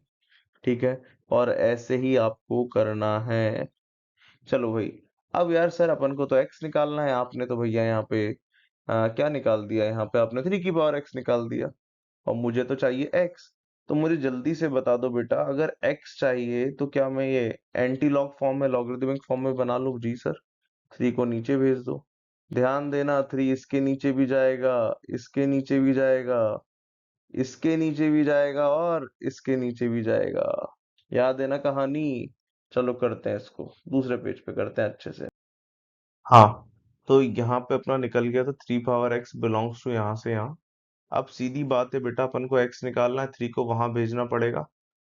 [SPEAKER 1] ठीक है, और ऐसे ही आपको करना है। चलो भाई, अब यार सर अपन को तो x निकालना है, आपने तो भैया यहाँ पे क्या निकाल दिया? यहाँ पे आपने 3 की पावर x निकाल दिया, और मुझे तो चाहिए x। तो मुझे जल्दी से बता दो बेटा, अगर x चाहिए तो क्या मैं ये एंटी लॉग फॉर्म में, लॉगरिदमिक फॉर्म में बना लूं? जी सर, 3 को नीचे भेज दो। ध्यान देना, 3 इसके नीचे भी जाएगा, इसके नीचे भी जाएगा, इसके नीचे भी जाएगा, और इसके नीचे भी जाएगा। याद है ना कहानी? चलो करते हैं इसको, दूसरे पेज पे करते हैं अच्छे से। हाँ, तो यहाँ पे अपना निकल गया था 3 पावर x बिलोंग्स टू यहाँ से यहाँ। अब सीधी बात है बेटा, अपन को x निकालना है, 3 को वहां भेजना पड़ेगा।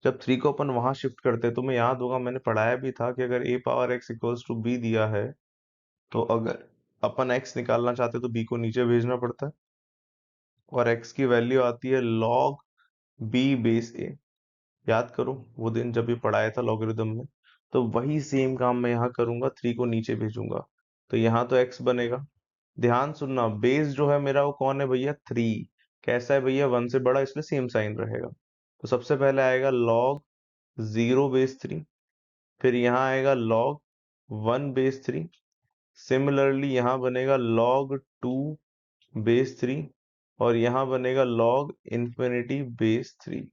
[SPEAKER 1] जब 3 को अपन वहां शिफ्ट करते हैं, तो मैं याद होगा मैंने पढ़ाया भी था कि अगर a power x equals to b दिया है, तो अगर अपन x निकालना चाहते हैं तो b को नीचे भेजना पड़ता है, और x की वैल्यू आती है log b बेस a। याद करो वो दिन जब ये पढ़ाया था लॉगरिदम में। तो वही सेम काम मैं यहाँ करूंगा, 3 को नीचे भेजूंगा, तो यहाँ तो x बनेगा। ध्यान सुनना, बेस जो है मेरा वो कौन है भैया? 3। कैसा है भैया? 1 से बड़ा, इसलिए सेम साइन रहेगा। तो सबसे पहले आएगा log 0 बेस 3, फिर यहाँ आएगा log 1 बेस 3। सिमिलरली यहाँ बनेगा log 2 बेस 3, और यहाँ बनेगा log इंफिनिटी बेस 3।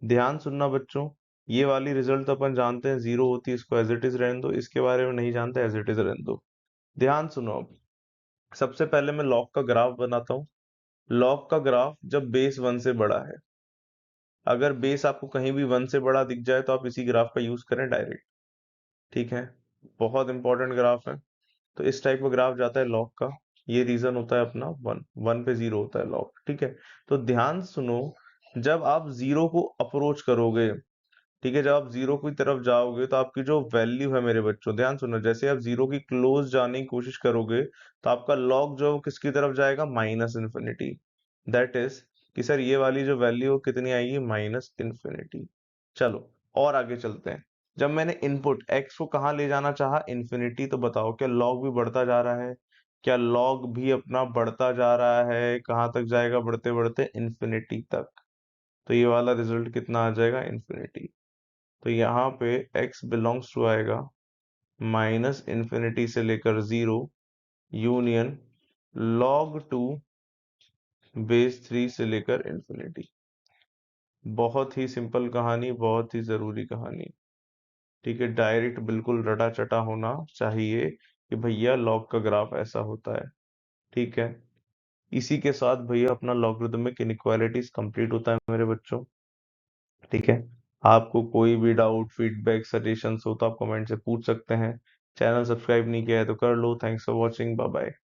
[SPEAKER 1] ध्यान सुनना बच्चों, ये वाली रिजल्ट तो अपन जानते हैं 0 होती है, इसको एज इट इज रहने दो, इसके बारे में नहीं जानते, एज इट इज रहने दो। ध्यान सुनो, अब सबसे पहले मैं log का ग्राफ बनाता हूँ। log का ग्राफ जब बेस 1 से बड़ा है, अगर बेस आपको कहीं भी 1 से बड़ा दिख जाए तो आप इसी ग्राफ का यूज करें डायरेक्ट। ठीक है, बहुत इंपॉर्टेंट ग्राफ है। तो इस टाइप का ग्राफ जाता है log का, ये रीजन होता है अपना 1, 1 पे 0 होता है log। ठीक है, तो ध्यान सुनो, जब आप 0 को अप्रोच करोगे, ठीक है, जब आप 0 की तरफ जाओगे, तो आपकी जो वैल्यू है मेरे बच्चों, ध्यान सुनो, जैसे आप 0 की क्लोज जाने की कोशिश करोगे, तो आपका log जो है वो किसकी तरफ जाएगा? Minus infinity. दैट इज कि सर ये वाली जो वैल्यू कितनी आएगी? Minus infinity. चलो और आगे चलते हैं। जब मैंने इनपुट x को कहाँ ले जाना चाहा? इन्फिनिटी। तो बताओ क्या log भी बढ़ता जा रहा है? क्या लॉग भी अपना बढ़ता जा रहा है? कहाँ तक जाएगा बढ़ते बढ़ते? इंफिनिटी तक। तो ये वाला रिजल्ट कितना आ जाएगा? इंफिनिटी। तो यहाँ पे x बिलोंग्स टू आएगा माइनस इंफिनिटी से लेकर 0 यूनियन log 2 बेस 3 से लेकर इंफिनिटी। बहुत ही सिंपल कहानी, बहुत ही जरूरी कहानी। ठीक है, डायरेक्ट बिल्कुल रटा चटा होना चाहिए कि भैया लॉग का ग्राफ ऐसा होता है। ठीक है, इसी के साथ भैया अपना लॉगरिदमिक इनइक्वालिटीज कंप्लीट होता है मेरे बच्चों। ठीक है, आपको कोई भी डाउट, फीडबैक, सजेशंस हो तो आप कमेंट से पूछ सकते हैं। चैनल सब्सक्राइब नहीं किया है तो कर लो। Thanks for watching, bye bye.